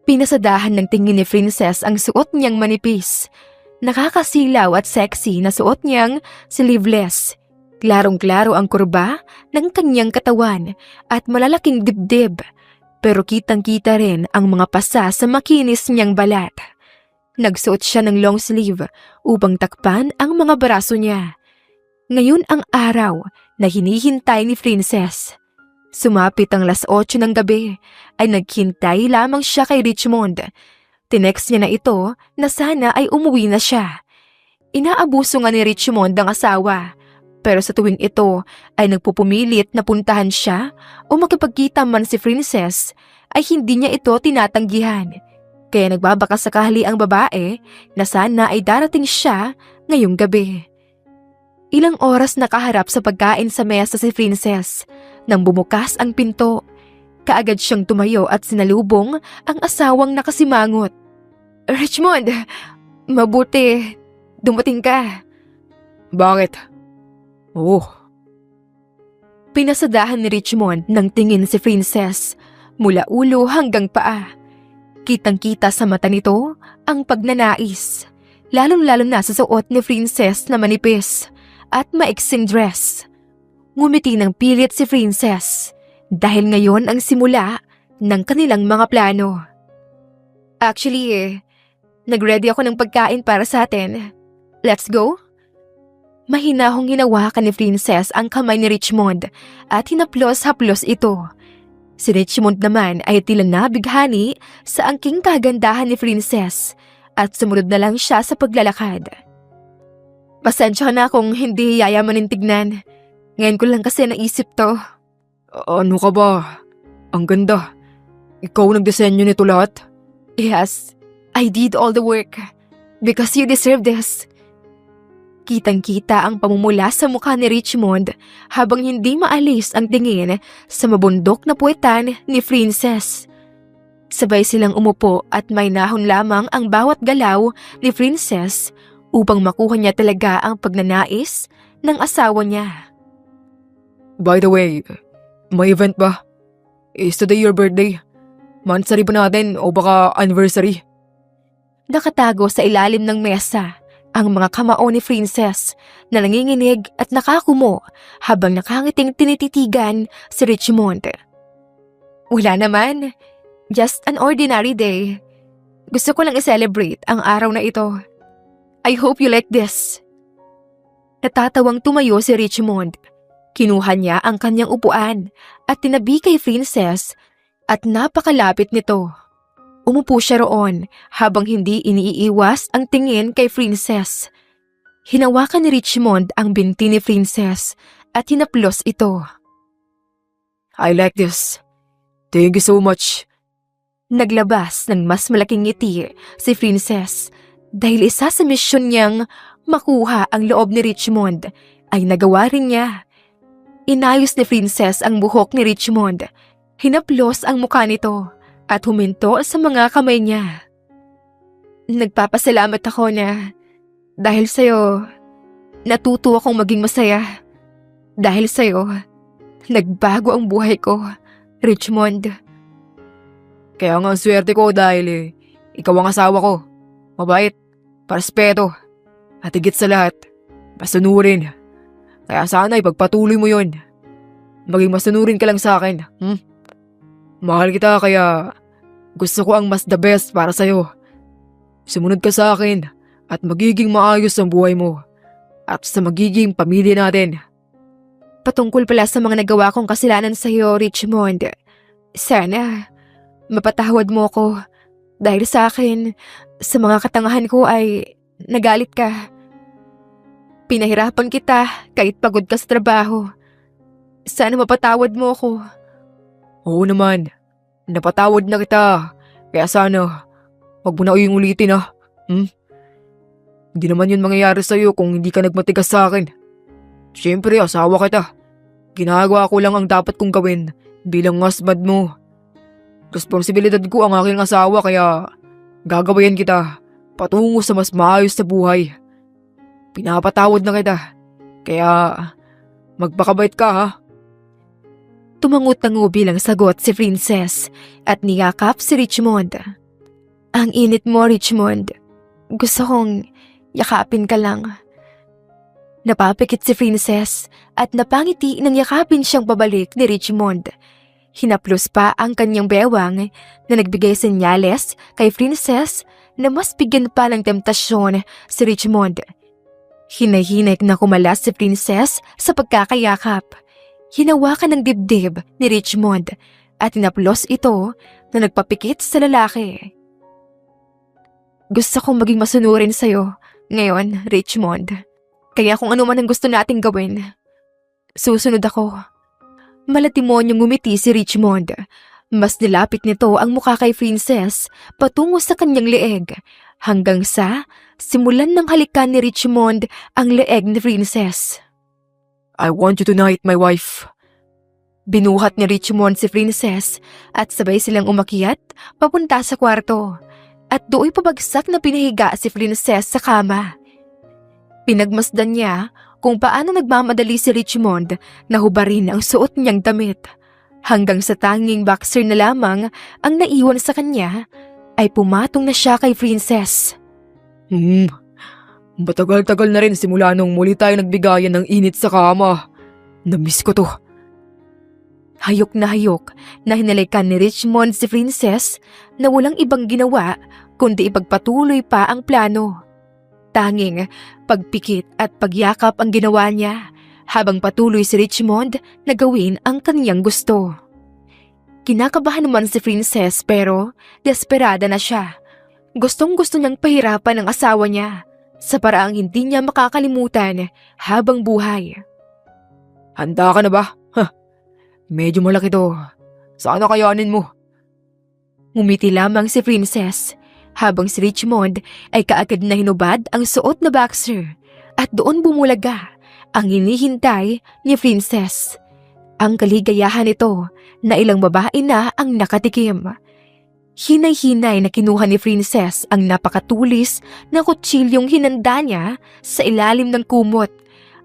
Pinasadahan ng tingin ni Princess ang suot niyang manipis. Nakakasilaw at sexy na suot niyang sleeveless. Klarong-klaro ang kurba ng kanyang katawan at malalaking dibdib. Pero kitang-kita rin ang mga pasa sa makinis niyang balat. Nagsuot siya ng long sleeve upang takpan ang mga braso niya. Ngayon ang araw na hinihintay ni Princess. Sumapit ang 8:00 ng gabi ay naghintay lamang siya kay Richmond. Tinext niya na ito na sana ay umuwi na siya. Inaabuso nga ni Richmond ang asawa. Pero sa tuwing ito ay nagpupumilit na puntahan siya o makipagkita man si Princess ay hindi niya ito tinatanggihan. Kaya nagbabaka sakali ang babae na sana ay darating siya ngayong gabi. Ilang oras nakaharap sa pagkain sa mesa si Princess nang bumukas ang pinto. Kaagad siyang tumayo at sinalubong ang asawang nakasimangot. Richmond, mabuti. Dumating ka. Bakit? Oh. Pinasadahan ni Richmond ng tingin si Princess mula ulo hanggang paa. Kitang-kita sa mata nito ang pagnanais, lalong-lalo na sa suot ni Princess na manipis at maiksing dress. Ngumiti ng pilit si Princess dahil ngayon ang simula ng kanilang mga plano. Actually, nag-ready ako ng pagkain para sa atin. Let's go? Mahinahong hinawakan ni Princess ang kamay ni Richmond at hinaplos-haplos ito. Si Richmond naman ay tila nabighani sa angking kagandahan ni Princess at sumunod na lang siya sa paglalakad. Pasensya ka na kung hindi yayamanin tignan. Ngayon ko lang kasi naisip to. Ano ka ba? Ang ganda. Ikaw nagdisenyo nito lahat? Yes, I did all the work. Because you deserve this. Kitang-kita ang pamumula sa mukha ni Richmond habang hindi maalis ang tingin sa mabundok na puwetan ni Princess. Sabay silang umupo at may nahon lamang ang bawat galaw ni Princess upang makuha niya talaga ang pagnanais ng asawa niya. By the way, may event ba? Is today your birthday? Monthsary ba natin o baka anniversary? Nakatago sa ilalim ng mesa ang mga kamao ni Princess na nanginginig at nakakumo habang nakangiting tinititigan si Richmond. Wala naman. Just an ordinary day. Gusto ko lang i-celebrate ang araw na ito. I hope you like this. Natatawang tumayo si Richmond. Kinuha niya ang kanyang upuan at tinabi kay Princess at napakalapit nito. Umupo siya roon habang hindi iniiwas ang tingin kay Princess. Hinawakan ni Richmond ang binti ni Princess at hinaplos ito. I like this. Thank you so much. Naglabas ng mas malaking ngiti si Princess dahil isa sa misyon niyang makuha ang loob ni Richmond ay nagawa rin niya. Inayos ni Princess ang buhok ni Richmond, hinaplos ang mukha nito at huminto sa mga kamay niya. Nagpapasalamat ako na dahil sa'yo, natuto akong maging masaya. Dahil sa'yo, nagbago ang buhay ko, Richmond. Kaya nga ang swerte ko dahil ikaw ang asawa ko. Mabait, parespeto, at higit sa lahat, masunurin. Kaya sana ipagpatuloy mo yon. Maging masunurin ka lang sa akin. Mahal kita kaya gusto ko ang mas the best para sa'yo. Sumunod ka sa akin at magiging maayos ang buhay mo at sa magiging pamilya natin. Patungkol pala sa mga nagawa kong kasalanan sa'yo, Richmond. Sana, mapatawad mo ko dahil sa akin, sa mga katangahan ko ay nagalit ka. Pinahirapan kita kahit pagod ka sa trabaho. Sana mapatawad mo ko. Oo naman, napatawad na kita. Kaya sana, wag mo na ulitin ah. Hindi naman yun mangyayari sa'yo kung hindi ka nagmatigas sa akin. Siyempre, asawa kita. Ginagawa ko lang ang dapat kong gawin bilang husband mo. Responsibilidad ko ang aking asawa kaya gagabayan kita patungo sa mas maayos na buhay. Pinapatawad na kita. Kaya magpakabait ka ha. Tumangot-tango bilang sagot si Princess at niyakap si Richmond. Ang init mo, Richmond. Gusto kong yakapin ka lang. Napapikit si Princess at napangiti nang yakapin siyang pabalik ni Richmond. Hinaplos pa ang kanyang bewang na nagbigay senyales kay Princess na mas bigyan pa ng temptasyon si Richmond. Hinahinig na kumalas si Princess sa pagkakayakap. Hinawakan ng dibdib ni Richmond at hinaplos ito na nagpapikit sa lalaki. Gusto kong maging masunurin sa'yo ngayon, Richmond. Kaya kung ano man ang gusto nating gawin, susunod ako. Malatimonyong ngumiti si Richmond. Mas nilapit nito ang mukha kay Princess patungo sa kanyang leeg hanggang sa simulan ng halikan ni Richmond ang leeg ni Princess. I want you tonight, my wife. Binuhat ni Richmond si Princess at sabay silang umakyat papunta sa kwarto at do'y pabagsak na pinahiga si Princess sa kama. Pinagmasdan niya kung paano nagmamadali si Richmond na hubarin ang suot niyang damit hanggang sa tanging boxer na lamang ang naiwan sa kanya ay pumatong na siya kay Princess. Matagal-tagal na rin simula nung muli tayo nagbigayan ng init sa kama. Namiss ko to. Hayok na hinalikan ni Richmond si Princess na walang ibang ginawa kundi ipagpatuloy pa ang plano. Tanging pagpikit at pagyakap ang ginawa niya habang patuloy si Richmond na gawin ang kaniyang gusto. Kinakabahan naman si Princess pero desperada na siya. Gustong-gusto niyang pahirapan ang asawa niya sa paraang hindi niya makakalimutan habang buhay. Handa ka na ba? Medyo malaki to. Sana kayanin mo. Ngumiti lamang si Princess habang si Richmond ay kaagad na hinubad ang suot na boxer at doon bumulaga ang hinihintay ni Princess. Ang kaligayahan nito na ilang babae na ang nakatikim. Hinay-hinay na kinuha ni Princess ang napakatulis na kutsilyong hinanda niya sa ilalim ng kumot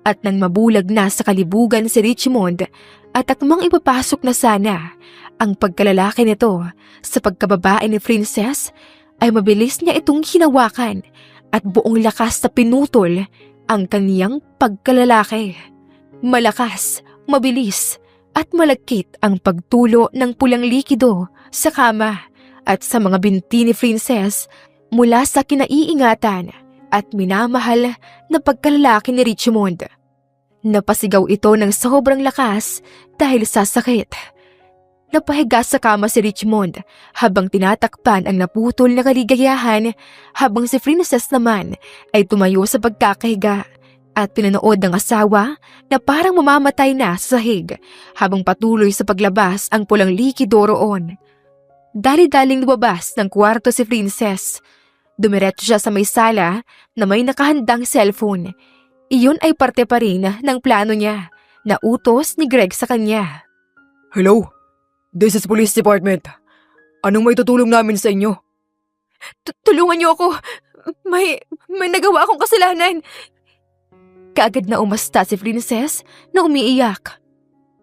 at nang mabulag na sa kalibugan si Richmond at akmang ipapasok na sana ang pagkalalaki nito sa pagkababae ni Princess ay mabilis niya itong hinawakan at buong lakas na pinutol ang kaniyang pagkalalaki. Malakas, mabilis at malagkit ang pagtulo ng pulang likido sa kama at sa mga binti ni Princess mula sa kinaiingatan at minamahal na pagkalalaki ni Richmond. Napasigaw ito ng sobrang lakas dahil sa sakit. Napahiga sa kama si Richmond habang tinatakpan ang naputol na kaligayahan habang si Princess naman ay tumayo sa pagkakahiga at pinanood ng asawa na parang mamamatay na sa sahig habang patuloy sa paglabas ang pulang likido roon. Dali-daling lumabas ng kwarto si Princess. Dumiretso siya sa may sala na may nakahandang cellphone. Iyon ay parte pa rin ng plano niya na utos ni Greg sa kanya. Hello? This is Police Department. Anong may tutulong namin sa inyo? Tulungan niyo ako. May nagawa akong kasalanan. Kaagad na umasta si Princess na umiiyak.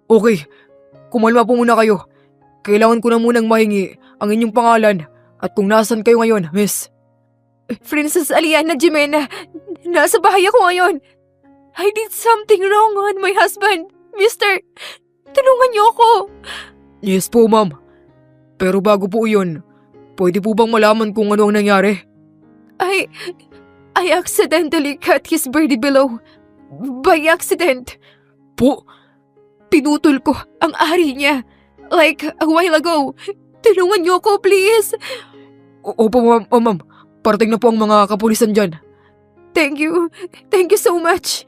Okay, kumalma po muna kayo. Kailangan ko na munang mahingi ang inyong pangalan at kung nasan kayo ngayon, miss. Princess Aliana Jimena, nasa bahay ako ngayon. I did something wrong on my husband. Mister, tulungan niyo ako. Yes po, ma'am. Pero bago po yun, pwede po bang malaman kung ano ang nangyari? I accidentally cut his birdie below. By accident. Po? Pinutol ko ang ari niya. Like a while ago. Tulungan niyo ako, please. Opo, ma'am. Oh, ma'am. Parating na po ang mga kapulisan dyan. Thank you. Thank you so much.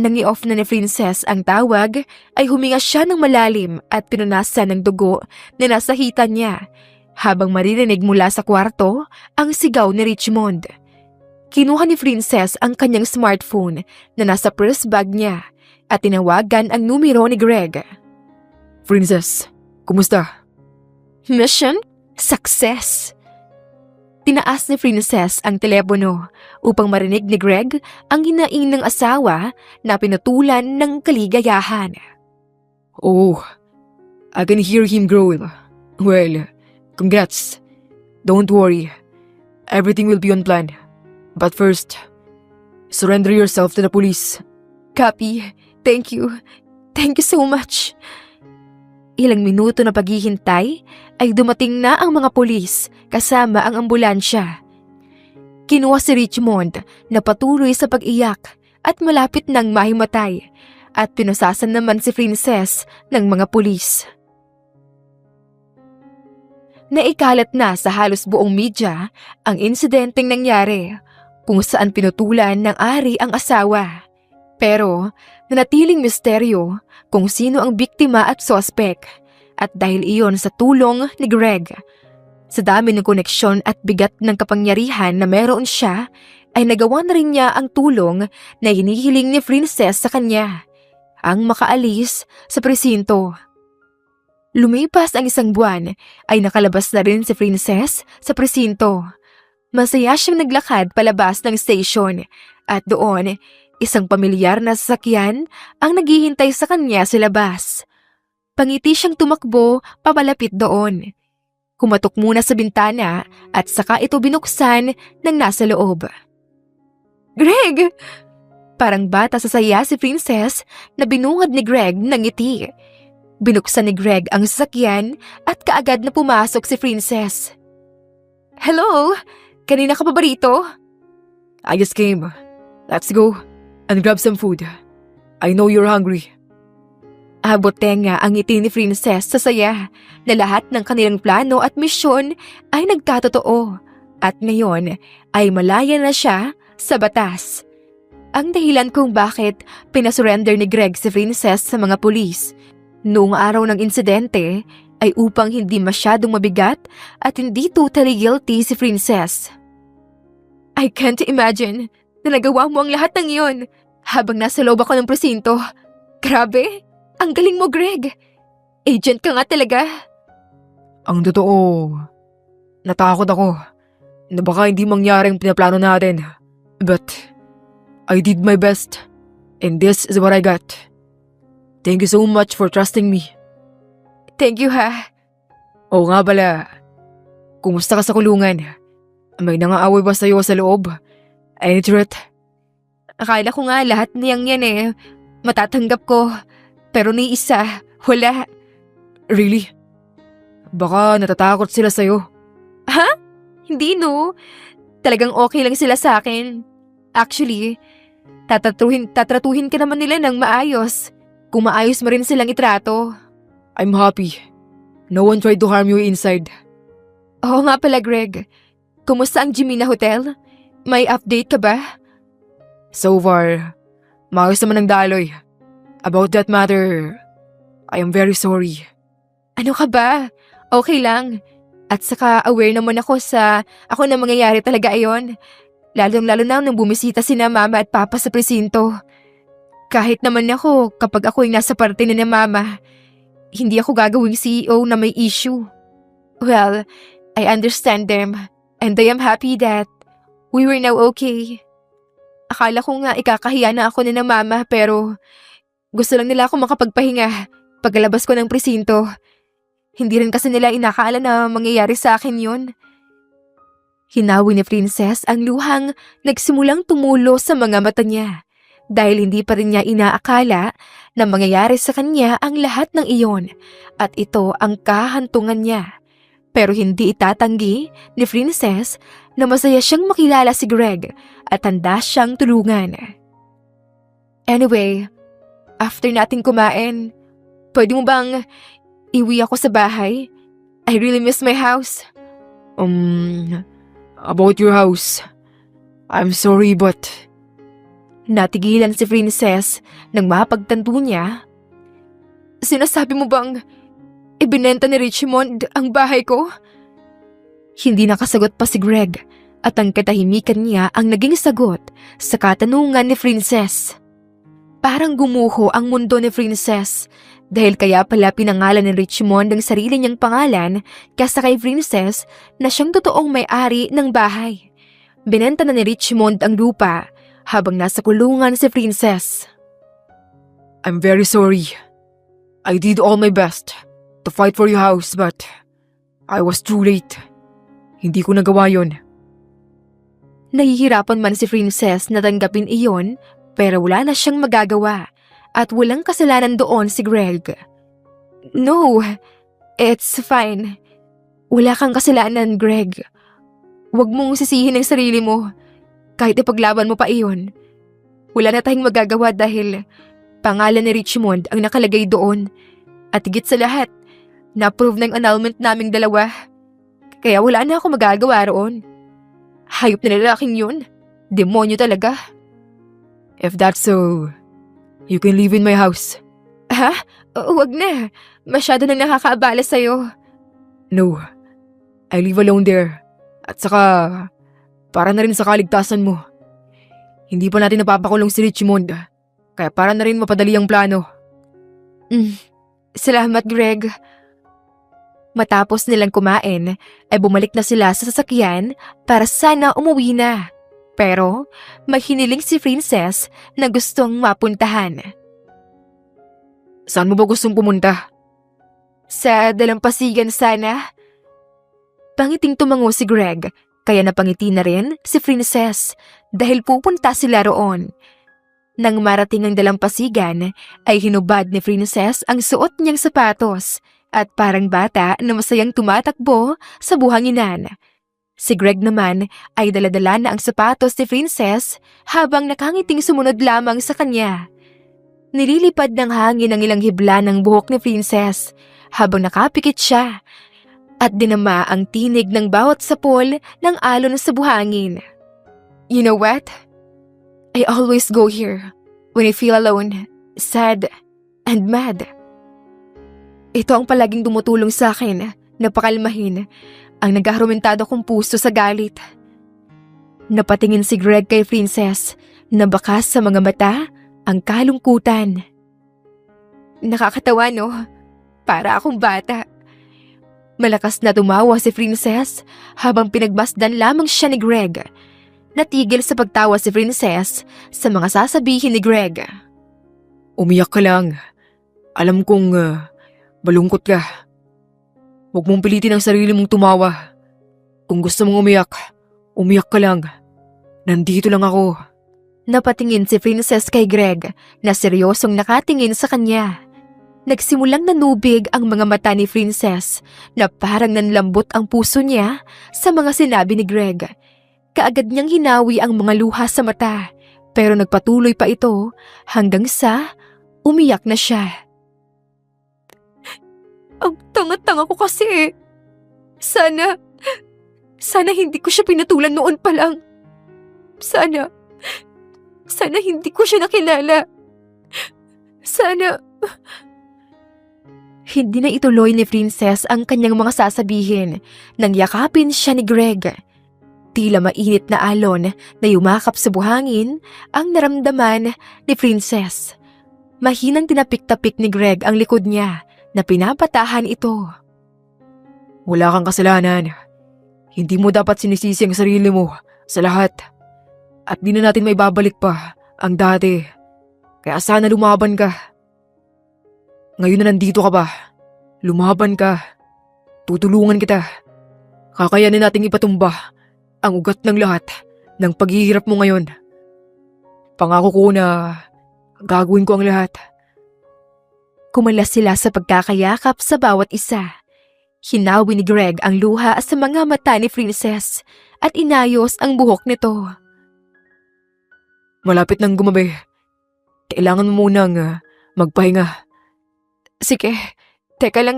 Nang i-off na ni Princess ang tawag, ay huminga siya ng malalim at pinunasan ng dugo na nasa hita niya habang maririnig mula sa kwarto ang sigaw ni Richmond. Kinuha ni Princess ang kanyang smartphone na nasa purse bag niya at tinawagan ang numero ni Greg. Princess, kumusta? Mission success. Tinaas ni Princess ang telepono upang marinig ni Greg ang hinaing ng asawa na pinutulan ng kaligayahan. Oh, I can hear him growl. Well, congrats. Don't worry. Everything will be on plan. But first, surrender yourself to the police. Copy. Thank you. Thank you so much. Ilang minuto na paghihintay ay dumating na ang mga pulis kasama ang ambulansya. Kinuha si Richmond na patuloy sa pag-iyak at malapit nang mahimatay at pinusasan naman si Princess ng mga pulis. Naikalat na sa halos buong media ang insidenteng nangyari kung saan pinutulan ng ari ang asawa. Pero nanatiling misteryo kung sino ang biktima at sospek at dahil iyon sa tulong ni Greg. Sa dami ng koneksyon at bigat ng kapangyarihan na meron siya, ay nagawa na rin niya ang tulong na hinihiling ni Princess sa kanya, ang makaalis sa presinto. Lumipas ang isang buwan ay nakalabas na rin si Princess sa presinto. Masaya siyang naglakad palabas ng station at doon, isang pamilyar na sasakyan ang naghihintay sa kanya sa labas. Pangiti siyang tumakbo papalapit doon. Kumatok muna sa bintana at saka ito binuksan ng nasa loob. Greg! Parang bata sa saya si Princess na binungad ni Greg ng ngiti. Binuksan ni Greg ang sasakyan at kaagad na pumasok si Princess. Hello? Kanina ka pa ba rito? I just came. Let's go and grab some food. I know you're hungry. Abot tenga ang ngiti ni Princess sa saya na lahat ng kanilang plano at misyon ay nagkatotoo at ngayon ay malaya na siya sa batas. Ang dahilan kung bakit pinasurrender ni Greg si Princess sa mga pulis noong araw ng insidente ay upang hindi masyadong mabigat at hindi totally guilty si Princess. I can't imagine na nagawa mo ang lahat ng iyon habang nasa loob ako ng presinto. Grabe! Ang galing mo, Greg. Agent ka nga talaga. Ang totoo, natakot ako na baka hindi mangyari ang pinaplano natin. But I did my best and this is what I got. Thank you so much for trusting me. Thank you, ha. Oo nga pala, kumusta ka sa kulungan? May nangaaway ba sa'yo sa loob? Any threat? Akala ko nga lahat niyang yan matatanggap ko. Pero ni isa, wala. Really? Baka natatakot sila sa'yo. Hindi no. Talagang okay lang sila sa akin. Actually, tatratuhin ka naman nila ng maayos. Kung maayos mo rin silang itrato. I'm happy. No one tried to harm you inside. Oo nga pala, Greg. Kumusta ang Jimena Hotel? May update ka ba? So far, maayos naman ang daloy. About that matter, I am very sorry. Ano ka ba? Okay lang. At saka aware naman ako na mangyayari talaga ayon. Lalong-lalo na nang bumisita sina mama at papa sa presinto. Kahit naman ako, kapag ako'y nasa parte na mama, hindi ako gagawing CEO na may issue. Well, I understand them and I am happy that we were now okay. Akala ko nga ikakahiya na ako ni na mama pero gusto lang nila ako makapagpahinga pagkalabas ko ng presinto. Hindi rin kasi nila inakaala na mangyayari sa akin yun. Hinawi ni Princess ang luhang nagsimulang tumulo sa mga mata niya dahil hindi pa rin niya inaakala na mangyayari sa kanya ang lahat ng iyon at ito ang kahantungan niya. Pero hindi itatanggi ni Princess na masaya siyang makilala si Greg at handa siyang tulungan. Anyway, after nating kumain, pwede mo bang iwi ako sa bahay? I really miss my house. About your house, I'm sorry but... Natigilan si Princess nang mapagtanto niya. Sinasabi mo bang ibinenta ni Richmond ang bahay ko? Hindi nakasagot pa si Greg at ang katahimikan niya ang naging sagot sa katanungan ni Princess. Parang gumuho ang mundo ni Princess dahil kaya pala pinangalan ni Richmond ang sarili niyang pangalan kaysa kay Princess na siyang totoong may-ari ng bahay. Binenta na ni Richmond ang lupa habang nasa kulungan si Princess. I'm very sorry. I did all my best to fight for your house but I was too late. Hindi ko nagawa yon. Nahihirapan man si Princess na tanggapin iyon pero wala na siyang magagawa at walang kasalanan doon si Greg. No, it's fine. Wala kang kasalanan, Greg. Huwag mong sisihin ang sarili mo. Kahit ipaglaban mo pa iyon. Wala na tayong magagawa dahil pangalan ni Richmond ang nakalagay doon. At higit sa lahat, na-approve ng annulment naming dalawa. Kaya wala na ako magagawa roon. Hayop na lalaking yun. Demonyo talaga. If that's so, you can live in my house. Ha? Huwag na. Masyado nang nakakaabala sa'yo. No, I live alone there. At saka, para na rin sa kaligtasan mo. Hindi pa natin napapakulong si Richmond. Kaya para na rin mapadali ang plano. Salamat, Greg. Matapos nilang kumain, ay bumalik na sila sa sasakyan para sana umuwi na. Pero may hiniling si Princess na gustong mapuntahan. Saan mo ba gustong pumunta? Sa dalampasigan sana. Pangiting tumango si Greg, kaya napangiti na rin si Princess dahil pupunta sila roon. Nang marating ang dalampasigan, ay hinubad ni Princess ang suot niyang sapatos at parang bata na masayang tumatakbo sa buhanginan. Si Greg naman ay daladala na ang sapatos ni Princess habang nakangiting sumunod lamang sa kanya. Nililipad ng hangin ang ilang hibla ng buhok ni Princess habang nakapikit siya at dinama ang tinig ng bawat sapol ng alon sa buhangin. You know what? I always go here when I feel alone, sad, and mad. Ito ang palaging tumutulong sa akin na pakalmahin ang nagharumentado kong puso sa galit. Napatingin si Greg kay Princess na bakas sa mga mata ang kalungkutan. Nakakatawa no? Para akong bata. Malakas na tumawa si Princess habang pinagmasdan lamang siya ni Greg. Natigil sa pagtawa si Princess sa mga sasabihin ni Greg. Umiyak ka lang. Alam kong malungkot ka. Huwag mong pilitin ang sarili mong tumawa. Kung gusto mong umiyak, umiyak ka lang. Nandito lang ako. Napatingin si Princess kay Greg na seryosong nakatingin sa kanya. Nagsimulang nanubig ang mga mata ni Princess na parang nanlambot ang puso niya sa mga sinabi ni Greg. Kaagad niyang hinawi ang mga luha sa mata pero nagpatuloy pa ito hanggang sa umiyak na siya. Ang tanga-tanga ko kasi. Sana hindi ko siya pinatulan noon pa lang. Sana hindi ko siya nakilala. Sana... Hindi na ituloy ni Princess ang kanyang mga sasabihin nang yakapin siya ni Greg. Tila mainit na alon na yumakap sa buhangin ang naramdaman ni Princess. Mahinang tinapik-tapik ni Greg ang likod niya na pinapatahan ito. Wala kang kasalanan. Hindi mo dapat sinisisi ang sarili mo sa lahat. At di na natin may babalik pa ang dati. Kaya sana lumaban ka. Ngayon na nandito ka ba? Lumaban ka. Tutulungan kita. Kakayanin nating ipatumba ang ugat ng lahat ng paghihirap mo ngayon. Pangako ko na gagawin ko ang lahat. Kumalas sila sa pagkakayakap sa bawat isa. Hinawi ni Greg ang luha sa mga mata ni Princess at inayos ang buhok nito. Malapit nang gumabi. Kailangan mo munang magpahinga. Sige, teka lang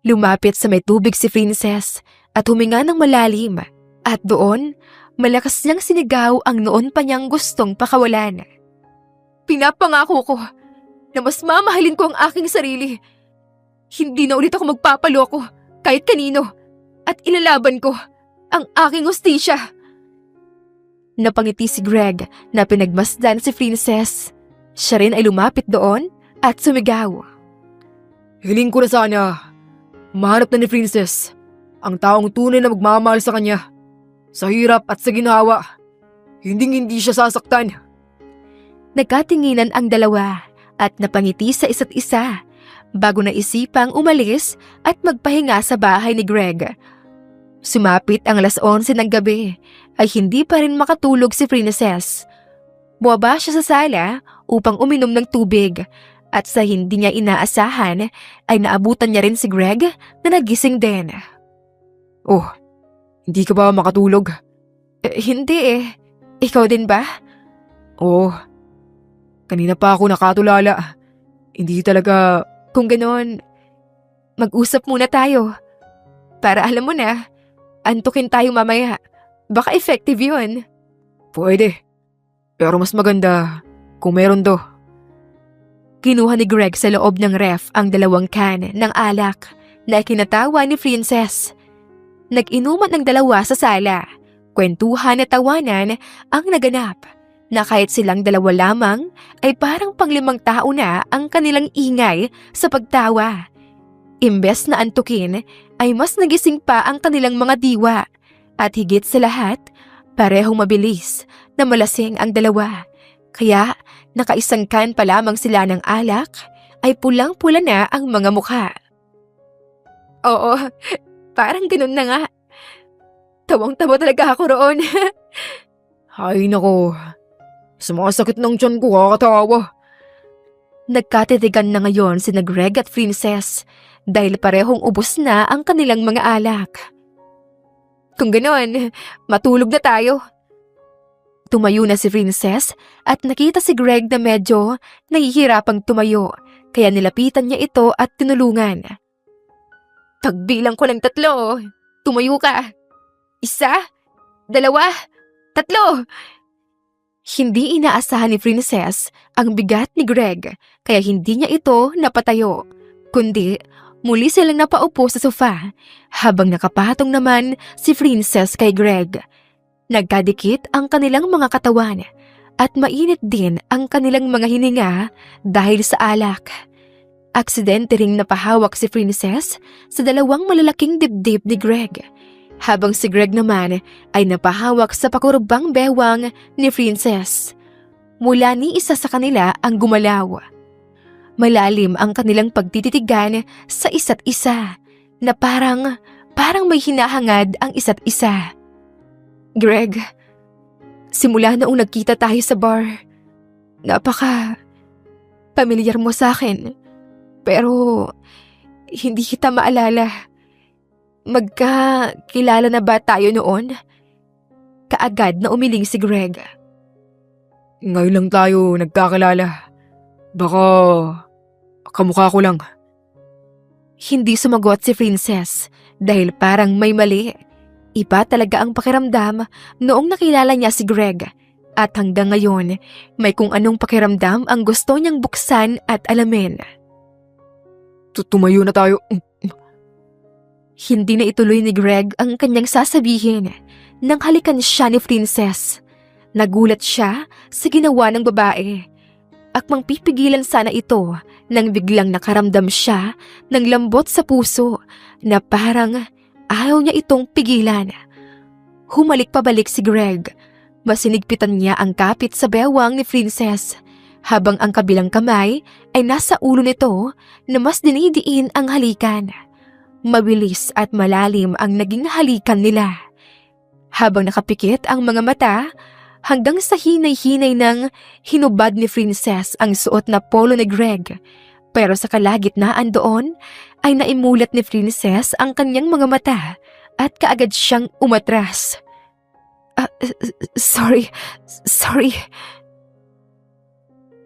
Lumapit sa may tubig si Princess at huminga ng malalim. At doon, malakas niyang sinigaw ang noon pa niyang gustong pakawalan. Pinapangako ko na mas mamahalin ko ang aking sarili. Hindi na ulit ako magpapaloko kahit kanino at ilalaban ko ang aking hustisya. Napangiti si Greg na pinagmasdan si Princess. Siya rin ay lumapit doon at sumigaw. Hiling ko na sana mahanap na ni Princess ang taong tunay na magmamahal sa kanya. Sa hirap at sa ginawa, hindi siya sasaktan. Nagkatinginan ang dalawa at napangiti sa isa't isa bago naisipang umalis at magpahinga sa bahay ni Greg. Sumapit ang 11:00 ng gabi ay hindi pa rin makatulog si Princess. Bumaba siya sa sala upang uminom ng tubig at sa hindi niya inaasahan ay naabutan niya rin si Greg na nagising din. Oh, hindi ka ba makatulog? Hindi Ikaw din ba? Oo. Kanina pa ako nakatulala. Hindi talaga... Kung ganon, mag-usap muna tayo. Para alam mo na, antukin tayo mamaya. Baka effective yun. Pwede. Pero mas maganda kung meron do. Kinuha ni Greg sa loob ng ref ang 2 can ng alak na ikinatawa ni Princess. Nag-inuman ng 2 sa sala. Kwentuhan at tawanan ang naganap na kahit silang 2 lamang ay parang pang-5 tao na ang kanilang ingay sa pagtawa. Imbes na antukin ay mas nagising pa ang kanilang mga diwa at higit sa lahat, parehong mabilis na malasing ang 2. Kaya nakaisang can pa lamang sila ng alak ay pulang-pula na ang mga mukha. Oo, parang ganun na nga. Tawang-tawa talaga ako roon. Ay nako, sumasakit ng tiyan ko kakatawa. Nagkatitigan na ngayon sina Greg at Princess dahil parehong ubos na ang kanilang mga alak. Kung ganon, matulog na tayo. Tumayo na si Princess at nakita si Greg na medyo nahihirapang tumayo kaya nilapitan niya ito at tinulungan. Pagbilang ko ng 3, tumayo ka. 1, 2, 3. Hindi inaasahan ni Princess ang bigat ni Greg kaya hindi niya ito napatayo, kundi muli silang napaupo sa sofa habang nakapatong naman si Princess kay Greg. Nagkadikit ang kanilang mga katawan at mainit din ang kanilang mga hininga dahil sa alak. Aksidente ring napahawak si Princess sa 2 malalaking dibdib ni Greg, habang si Greg naman ay napahawak sa pakurubang bewang ni Princess. Mula ni isa sa kanila ang gumalaw. Malalim ang kanilang pagtititigan sa isa't isa na parang may hinahangad ang isa't isa. Greg, simula noong nagkita tayo sa bar, pamilyar mo sa akin. Pero hindi kita maalala. Magkakilala na ba tayo noon? Kaagad na umiling si Greg. Ngayon lang tayo nagkakilala. Baka kamukha ko lang. Hindi sumagot si Princess dahil parang may mali. Iba talaga ang pakiramdam noong nakilala niya si Greg. At hanggang ngayon, may kung anong pakiramdam ang gusto niyang buksan at alamin. Tumayo na tayo. Hindi na ituloy ni Greg ang kanyang sasabihin nang halikan siya ni Princess. Nagulat siya sa ginawa ng babae. Akmang pipigilan sana ito nang biglang nakaramdam siya ng lambot sa puso na parang ayaw niya itong pigilan. Humalik pabalik si Greg. Masinigpitan niya ang kapit sa bewang ni Princess habang ang kabilang kamay ay nasa ulo nito na mas dinidiin ang halikan. Mabilis at malalim ang naging halikan nila. Habang nakapikit ang mga mata, hanggang sa hinay-hinay ng hinubad ni Princess ang suot na polo ni Greg. Pero sa kalagitnaan doon ay naimulat ni Princess ang kanyang mga mata at kaagad siyang umatras. Sorry.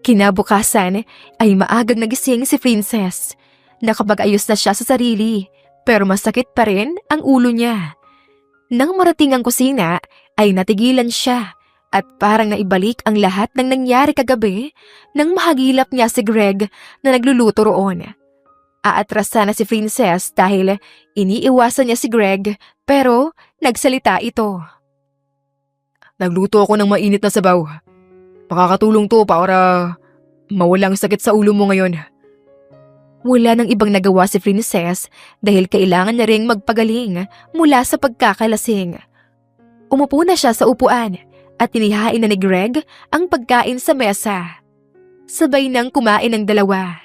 Kinabukasan ay maagang nagising si Princess. Nakapag-ayos na siya sa sarili pero masakit pa rin ang ulo niya. Nang marating ang kusina ay natigilan siya at parang naibalik ang lahat ng nangyari kagabi nang mahagilap niya si Greg na nagluluto roon. Aatrasan na si Princess dahil iniiwasan niya si Greg pero nagsalita ito. Nagluto ako ng mainit na sabaw. Makakatulong to para mawalang sakit sa ulo mo ngayon. Wala nang ibang nagawa si Princess dahil kailangan na ring magpagaling mula sa pagkakalasing. Umupo na siya sa upuan at inihain na ni Greg ang pagkain sa mesa. Sabay nang kumain ng dalawa.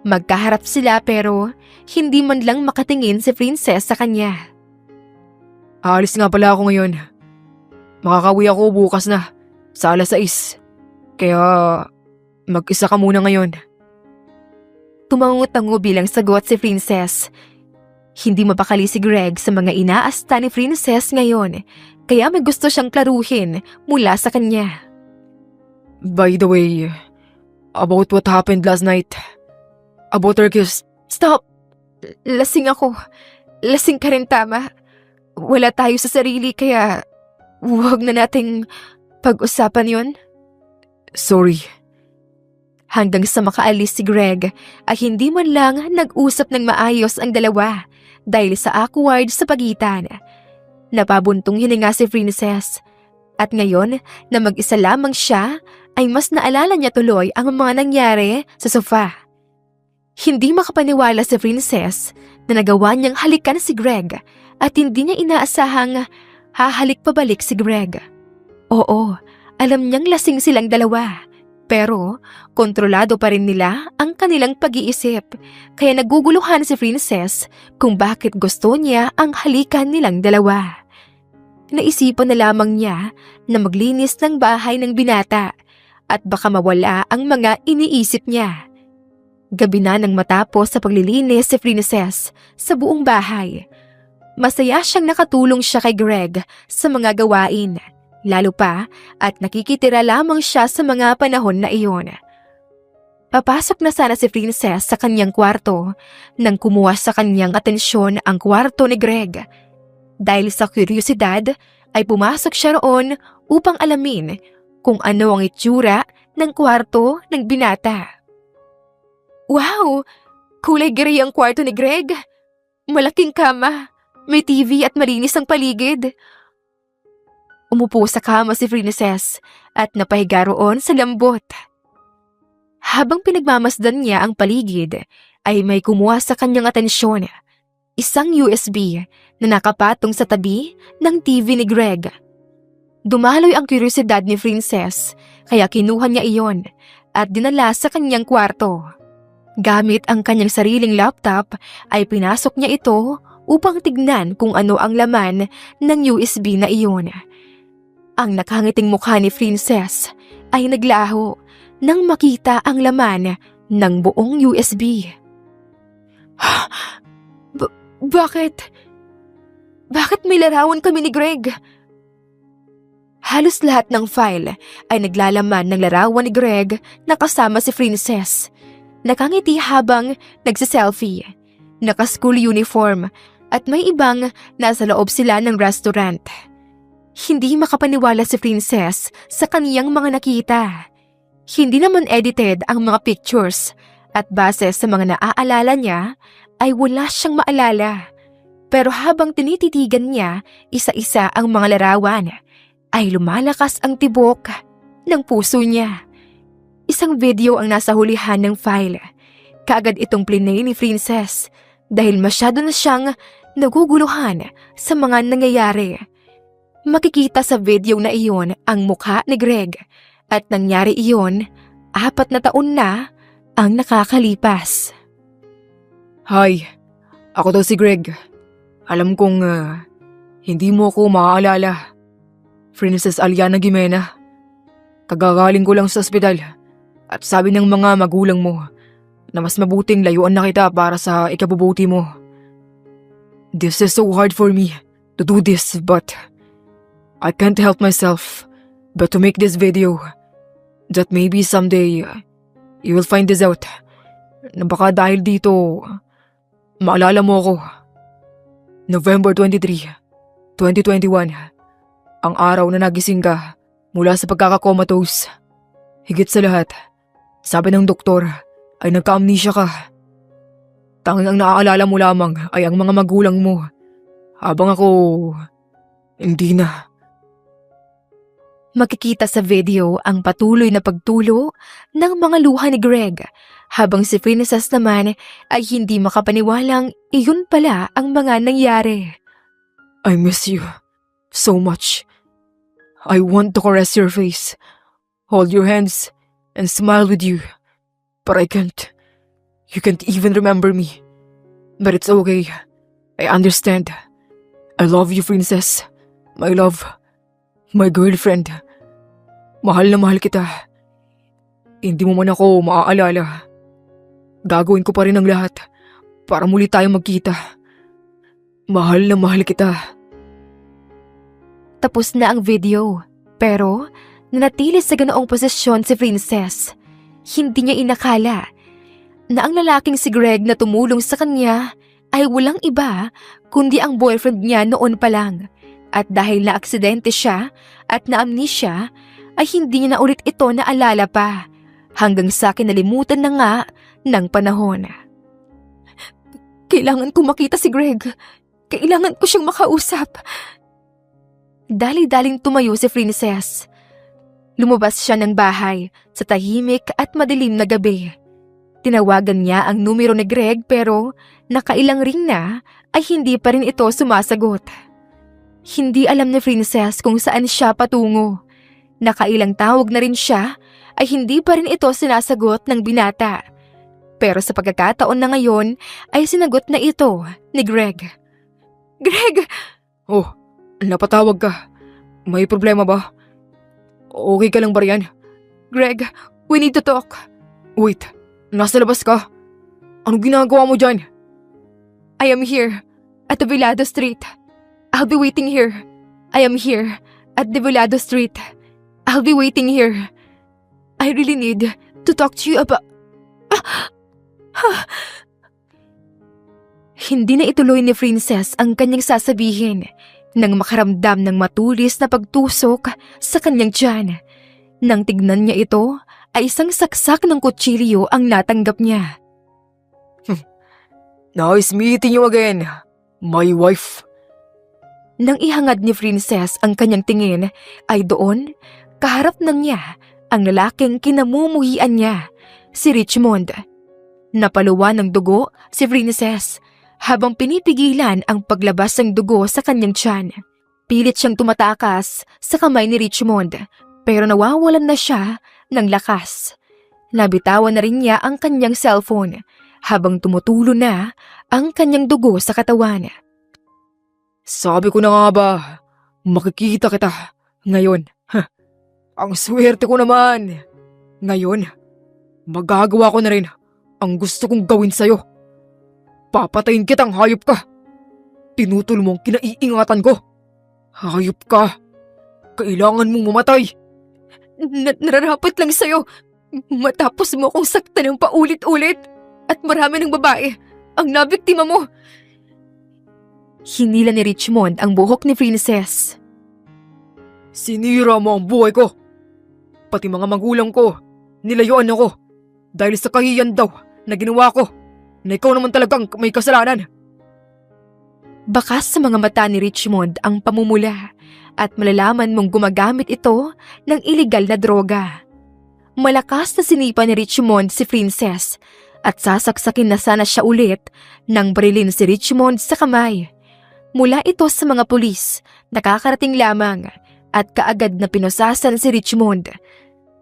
Magkaharap sila pero hindi man lang makatingin si Princess sa kanya. Aalis nga pala ako ngayon. Makakauwi ako bukas na sa 6:00. Kaya mag-isa ka muna ngayon. Tumango-tango bilang sagot si Princess. Hindi mapakali si Greg sa mga inaasta ni Princess ngayon, kaya may gusto siyang klaruhin mula sa kanya. By the way, about what happened last night. About her kiss. Stop! Lasing ako. Lasing ka rin, tama. Wala tayo sa sarili kaya huwag na nating pag-usapan yon. Sorry. Hanggang sa makaalis si Greg ay hindi man lang nag-usap ng maayos ang dalawa dahil sa awkward sa pagitan. Napabuntong hininga si Princess at ngayon na mag-isa lamang siya ay mas naalala niya tuloy ang mga nangyari sa sofa. Hindi makapaniwala si Princess na nagawa niyang halikan si Greg at hindi niya inaasahang hahalik pabalik si Greg. Oo, alam niyang lasing silang dalawa. Pero kontrolado pa rin nila ang kanilang pag-iisip kaya naguguluhan si Princess kung bakit gusto niya ang halikan nilang dalawa. Naisipan na lamang niya na maglinis ng bahay ng binata at baka mawala ang mga iniisip niya. Gabi na nang matapos sa paglilinis si Princess sa buong bahay. Masaya siyang nakatulong siya kay Greg sa mga gawain. Lalo pa at nakikitira lamang siya sa mga panahon na iyon. Papasok na sana si Princess sa kanyang kwarto nang kumuha sa kanyang atensyon ang kwarto ni Greg. Dahil sa kuryosidad ay pumasok siya roon upang alamin kung ano ang itsura ng kwarto ng binata. Wow! Kulay gray ang kwarto ni Greg. Malaking kama, may TV at malinis ang paligid. Umupo sa kama si Princess at napahiga roon sa lambot. Habang pinagmamasdan niya ang paligid, ay may kumuha sa kanyang atensyon. Isang USB na nakapatong sa tabi ng TV ni Greg. Dumaloy ang kuryosidad ni Princess kaya kinuha niya iyon at dinala sa kanyang kwarto. Gamit ang kanyang sariling laptop ay pinasok niya ito upang tignan kung ano ang laman ng USB na iyon. Ang nakangiting mukha ni Princess ay naglaho nang makita ang laman ng buong USB. Bakit? Bakit may larawan kami ni Greg? Halos lahat ng file ay naglalaman ng larawan ni Greg na kasama si Princess. Nakangiti habang nagsiselfie, naka-school uniform at may ibang nasa loob sila ng restaurant. Hindi makapaniwala si Princess sa kaniyang mga nakita. Hindi naman edited ang mga pictures at base sa mga naaalala niya ay wala siyang maalala. Pero habang tinititigan niya isa-isa ang mga larawan, ay lumalakas ang tibok ng puso niya. Isang video ang nasa hulihan ng file. Kaagad itong plinay ni Princess dahil masyado na siyang naguguluhan sa mga nangyayari. Makikita sa video na iyon ang mukha ni Greg at nangyari iyon 4 na taon na ang nakakalipas. Hi, ako daw si Greg. Alam kong hindi mo ako maaalala. Princess Aliana Gimena. Kagagaling ko lang sa ospital at sabi ng mga magulang mo na mas mabuting layuan na kita para sa ikabubuti mo. This is so hard for me to do this, but I can't help myself but to make this video that maybe someday you will find this out na baka dahil dito maalala mo ako. November 23, 2021, ang araw na nagising ka mula sa pagkakakomatose. Higit sa lahat, sabi ng doktor ay nagka-amnesia ka. Tanging ang naaalala mo lamang ay ang mga magulang mo, habang ako, hindi na. Makikita sa video ang patuloy na pagtulo ng mga luha ni Greg, habang si Princess naman ay hindi makapaniwalang iyon pala ang mga nangyari. I miss you so much. I want to caress your face, hold your hands, and smile with you. But I can't. You can't even remember me. But it's okay. I understand. I love you, Princess. My love. My girlfriend. Mahal na mahal kita. Hindi mo man ako maaalala. Gagawin ko pa rin ang lahat para muli tayong magkita. Mahal na mahal kita. Tapos na ang video, pero nanatili sa ganoong posisyon si Princess. Hindi niya inakala na ang lalaking si Greg na tumulong sa kanya ay walang iba kundi ang boyfriend niya noon pa lang. At dahil na-aksidente siya at na-amnesia, ay hindi niya na ulit ito naalala pa hanggang sa kinalimutan na nga ng panahon. Kailangan ko makita si Greg. Kailangan ko siyang makausap. Dali-daling tumayo si Princess. Lumabas siya ng bahay sa tahimik at madilim na gabi. Tinawagan niya ang numero ni Greg pero nakailang ring na ay hindi pa rin ito sumasagot. Hindi alam ni Princess kung saan siya patungo. Nakailang tawag na rin siya ay hindi pa rin ito sinasagot ng binata. Pero sa pagkakataon na ngayon ay sinagot na ito ni Greg. Greg! Oh, napatawag ka. May problema ba? Okay ka lang ba riyan? Greg, we need to talk. Wait, nasa labas ka? Anong ginagawa mo dyan? I am here at the Velado Street. I'll be waiting here. I am here at the Velado Street. I'll be waiting here. I really need to talk to you about... Hindi na ituloy ni Princess ang kanyang sasabihin nang makaramdam ng matulis na pagtusok sa kanyang tiyan. Nang tignan niya ito, ay isang saksak ng kutsilyo ang natanggap niya. Nice meeting you again, my wife. Nang ihangad ni Princess ang kanyang tingin, ay doon, kaharap na niya ang lalaking kinamumuhian niya, si Richmond. Napaluwa ng dugo si Princess habang pinipigilan ang paglabas ng dugo sa kanyang tiyan. Pilit siyang tumatakas sa kamay ni Richmond pero nawawalan na siya ng lakas. Nabitawan na rin niya ang kanyang cellphone habang tumutulo na ang kanyang dugo sa katawan. Sabi ko na nga ba, makikita kita ngayon. Ang swerte ko naman. Ngayon, magagawa ko na rin ang gusto kong gawin sa'yo. Papatayin kitang hayop ka! Pinutol mo ang kinaiingatan ko! Hayop ka! Kailangan mong mamatay! Nararapat lang sa'yo. Matapos mo akong saktan ng paulit-ulit at marami ng babae ang nabiktima mo. Hinila ni Richmond ang buhok ni Princess. Sinira mo ang buhay ko! Pati mga magulang ko, nilayuan ako dahil sa kahiyan daw na ginawa ko na ikaw naman talagang may kasalanan. Bakas sa mga mata ni Richmond ang pamumula at malalaman mong gumagamit ito ng iligal na droga. Malakas na sinipa ni Richmond si Princess at sasaksakin na sana siya ulit nang barilin si Richmond sa kamay. Mula ito sa mga pulis, nakakarating lamang at kaagad na pinusasan si Richmond.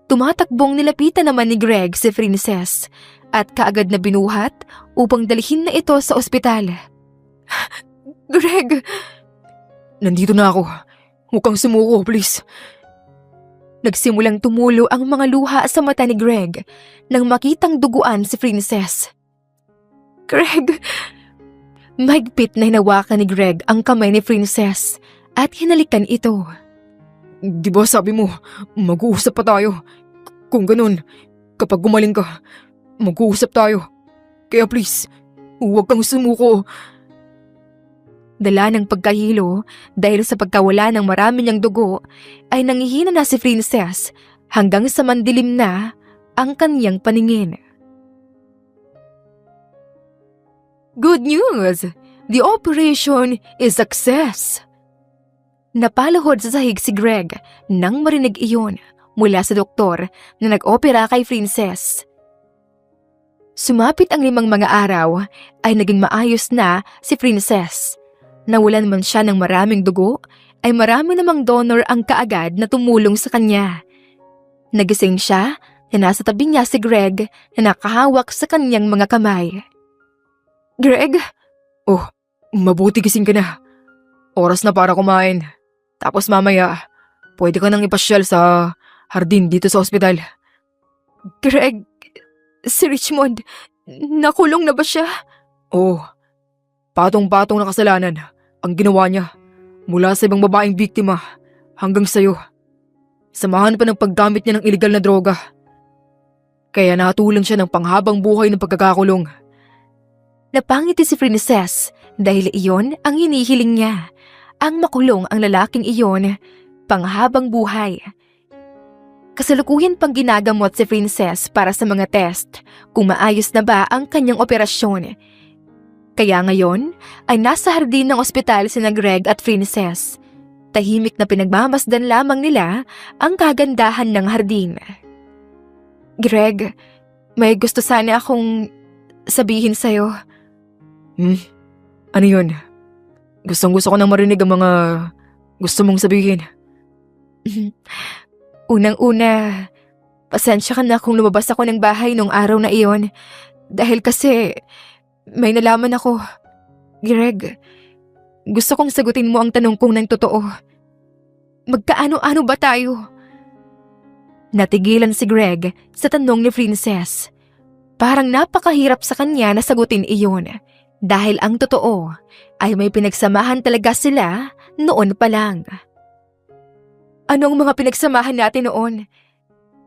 Tumatakbong nilapitan naman ni Greg si Princess at kaagad na binuhat upang dalhin na ito sa ospital. Greg! Nandito na ako. Huwag kang sumuko, please. Nagsimulang tumulo ang mga luha sa mata ni Greg nang makitang duguan si Princess. Greg! Mahigpit na hinawakan ni Greg ang kamay ni Princess at hinalikan ito. Di ba sabi mo, mag-uusap pa tayo? Kung ganun, kapag gumaling ka, mag-uusap tayo. Kaya please, huwag kang sumuko. Dala ng pagkahilo dahil sa pagkawala ng marami niyang dugo ay nangihina na si Princess hanggang sa mandilim na ang kanyang paningin. Good news! The operation is success! Napaluhod sa sahig si Greg nang marinig iyon mula sa doktor na nag-opera kay Princess. Sumapit ang 5 mga araw ay naging maayos na si Princess. Nawalan man siya ng maraming dugo, ay marami namang donor ang kaagad na tumulong sa kanya. Nagising siya na nasa tabi niya si Greg na nakahawak sa kanyang mga kamay. Greg? Oh, mabuti gising ka na. Oras na para kumain. Tapos mamaya, pwede ka nang ipasyal sa hardin dito sa ospital. Greg, si Richmond, nakulong na ba siya? Oh, patong-patong na kasalanan ang ginawa niya mula sa ibang babaeng biktima hanggang sa'yo. Samahan pa ng paggamit niya ng iligal na droga. Kaya natulan siya ng panghabang buhay ng pagkakakulong. Napangiti si Princess dahil iyon ang hinihiling niya. Ang makulong ang lalaking iyon, panghabang buhay. Kasalukuyan pang ginagamot si Princess para sa mga test kung maayos na ba ang kanyang operasyon. Kaya ngayon ay nasa hardin ng ospital sina Greg at Princess. Tahimik na pinagmamasdan lamang nila ang kagandahan ng hardin. Greg, may gusto sana akong sabihin sa'yo. Ano yun? Gustong-gusto ko nang marinig ang mga gusto mong sabihin. Unang-una, pasensya ka na kung lumabas ako ng bahay nung araw na iyon. Dahil kasi may nalaman ako. Greg, gusto kong sagutin mo ang tanong kong ng totoo. Magkaano-ano ba tayo? Natigilan si Greg sa tanong ni Princess. Parang napakahirap sa kanya na sagutin iyon. Dahil ang totoo ay may pinagsamahan talaga sila noon pa lang. Anong mga pinagsamahan natin noon?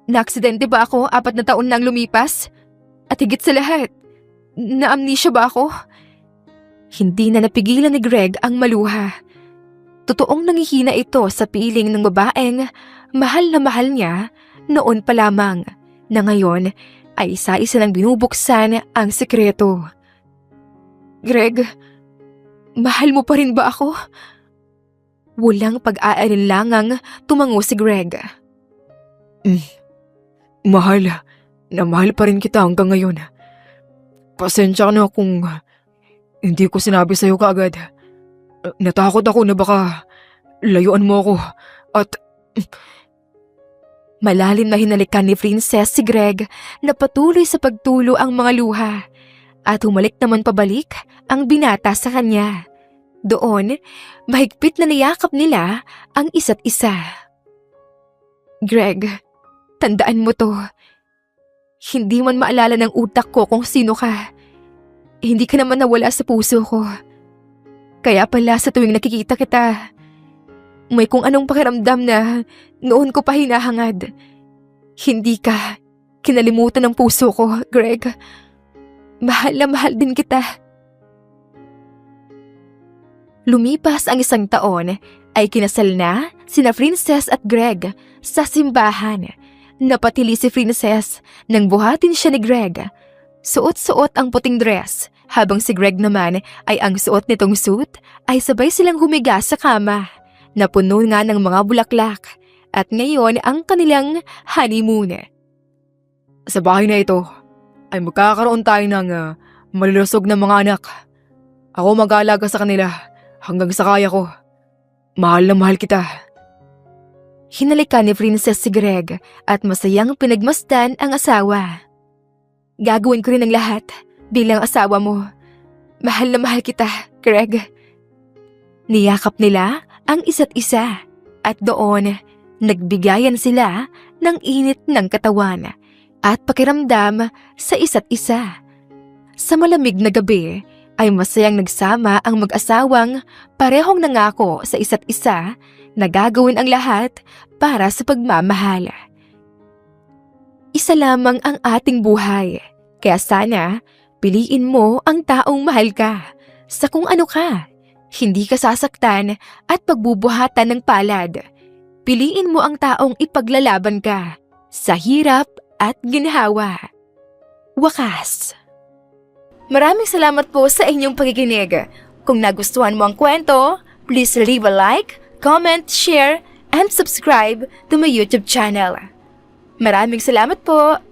Naaksidente ba ako 4 na taon nang lumipas? At higit sa lahat, na-amnesia ba ako? Hindi na napigilan ni Greg ang maluha. Totoong nangihina ito sa piling ng babaeng mahal na mahal niya noon pa lamang, na ngayon ay isa-isa nang binubuksan ang sekreto. Greg, mahal mo pa rin ba ako? Walang pag-aalinlangang tumango si Greg. Mahal na mahal pa rin kita hanggang ngayon. Pasensya ka na kung hindi ko sinabi sa'yo kaagad. Natakot ako na baka layuan mo ako at... Malalim na hinalikan ni Princess si Greg na patuloy sa pagtulo ang mga luha at humalik naman pabalik ang binata sa kanya. Doon, mahigpit na niyakap nila ang isa't isa. Greg, tandaan mo to. Hindi man maalala ng utak ko kung sino ka. hindi ka naman nawala sa puso ko. Kaya pala sa tuwing nakikita kita, may kung anong pakiramdam na noon ko pa hinahangad. Hindi ka kinalimutan ng puso ko, Greg. Mahal na mahal din kita. Lumipas ang 1 taon ay kinasal na sina Princess at Greg sa simbahan. Napatili si Princess nang buhatin siya ni Greg. Suot-suot ang puting dress, habang si Greg naman ay ang suot nitong suit ay sabay silang humiga sa kama. Napuno nga ng mga bulaklak at ngayon ang kanilang honeymoon. Sa bahay na ito ay magkakaroon tayo ng malulusog na mga anak. Ako mag-aalaga sa kanila hanggang sa kaya ko. Mahal na mahal kita. Hinalikan ni Princess si Greg at masayang pinagmasdan ang asawa. Gagawin ko rin ang lahat bilang asawa mo. Mahal na mahal kita, Greg. Niyakap nila ang isa't isa at doon nagbigayan sila ng init ng katawan at pakiramdam sa isa't isa. Sa malamig na gabi ay masayang nagsama ang mag-asawang parehong nangako sa isa't isa na gagawin ang lahat para sa pagmamahal. Isa lamang ang ating buhay, kaya sana piliin mo ang taong mahal ka sa kung ano ka. Hindi ka sasaktan at pagbubuhatan ng palad. Piliin mo ang taong ipaglalaban ka sa hirap at ginhawa. Wakas. Maraming salamat po sa inyong pakikinig. Kung nagustuhan mo ang kwento, please leave a like, comment, share, and subscribe to my YouTube channel. Maraming salamat po!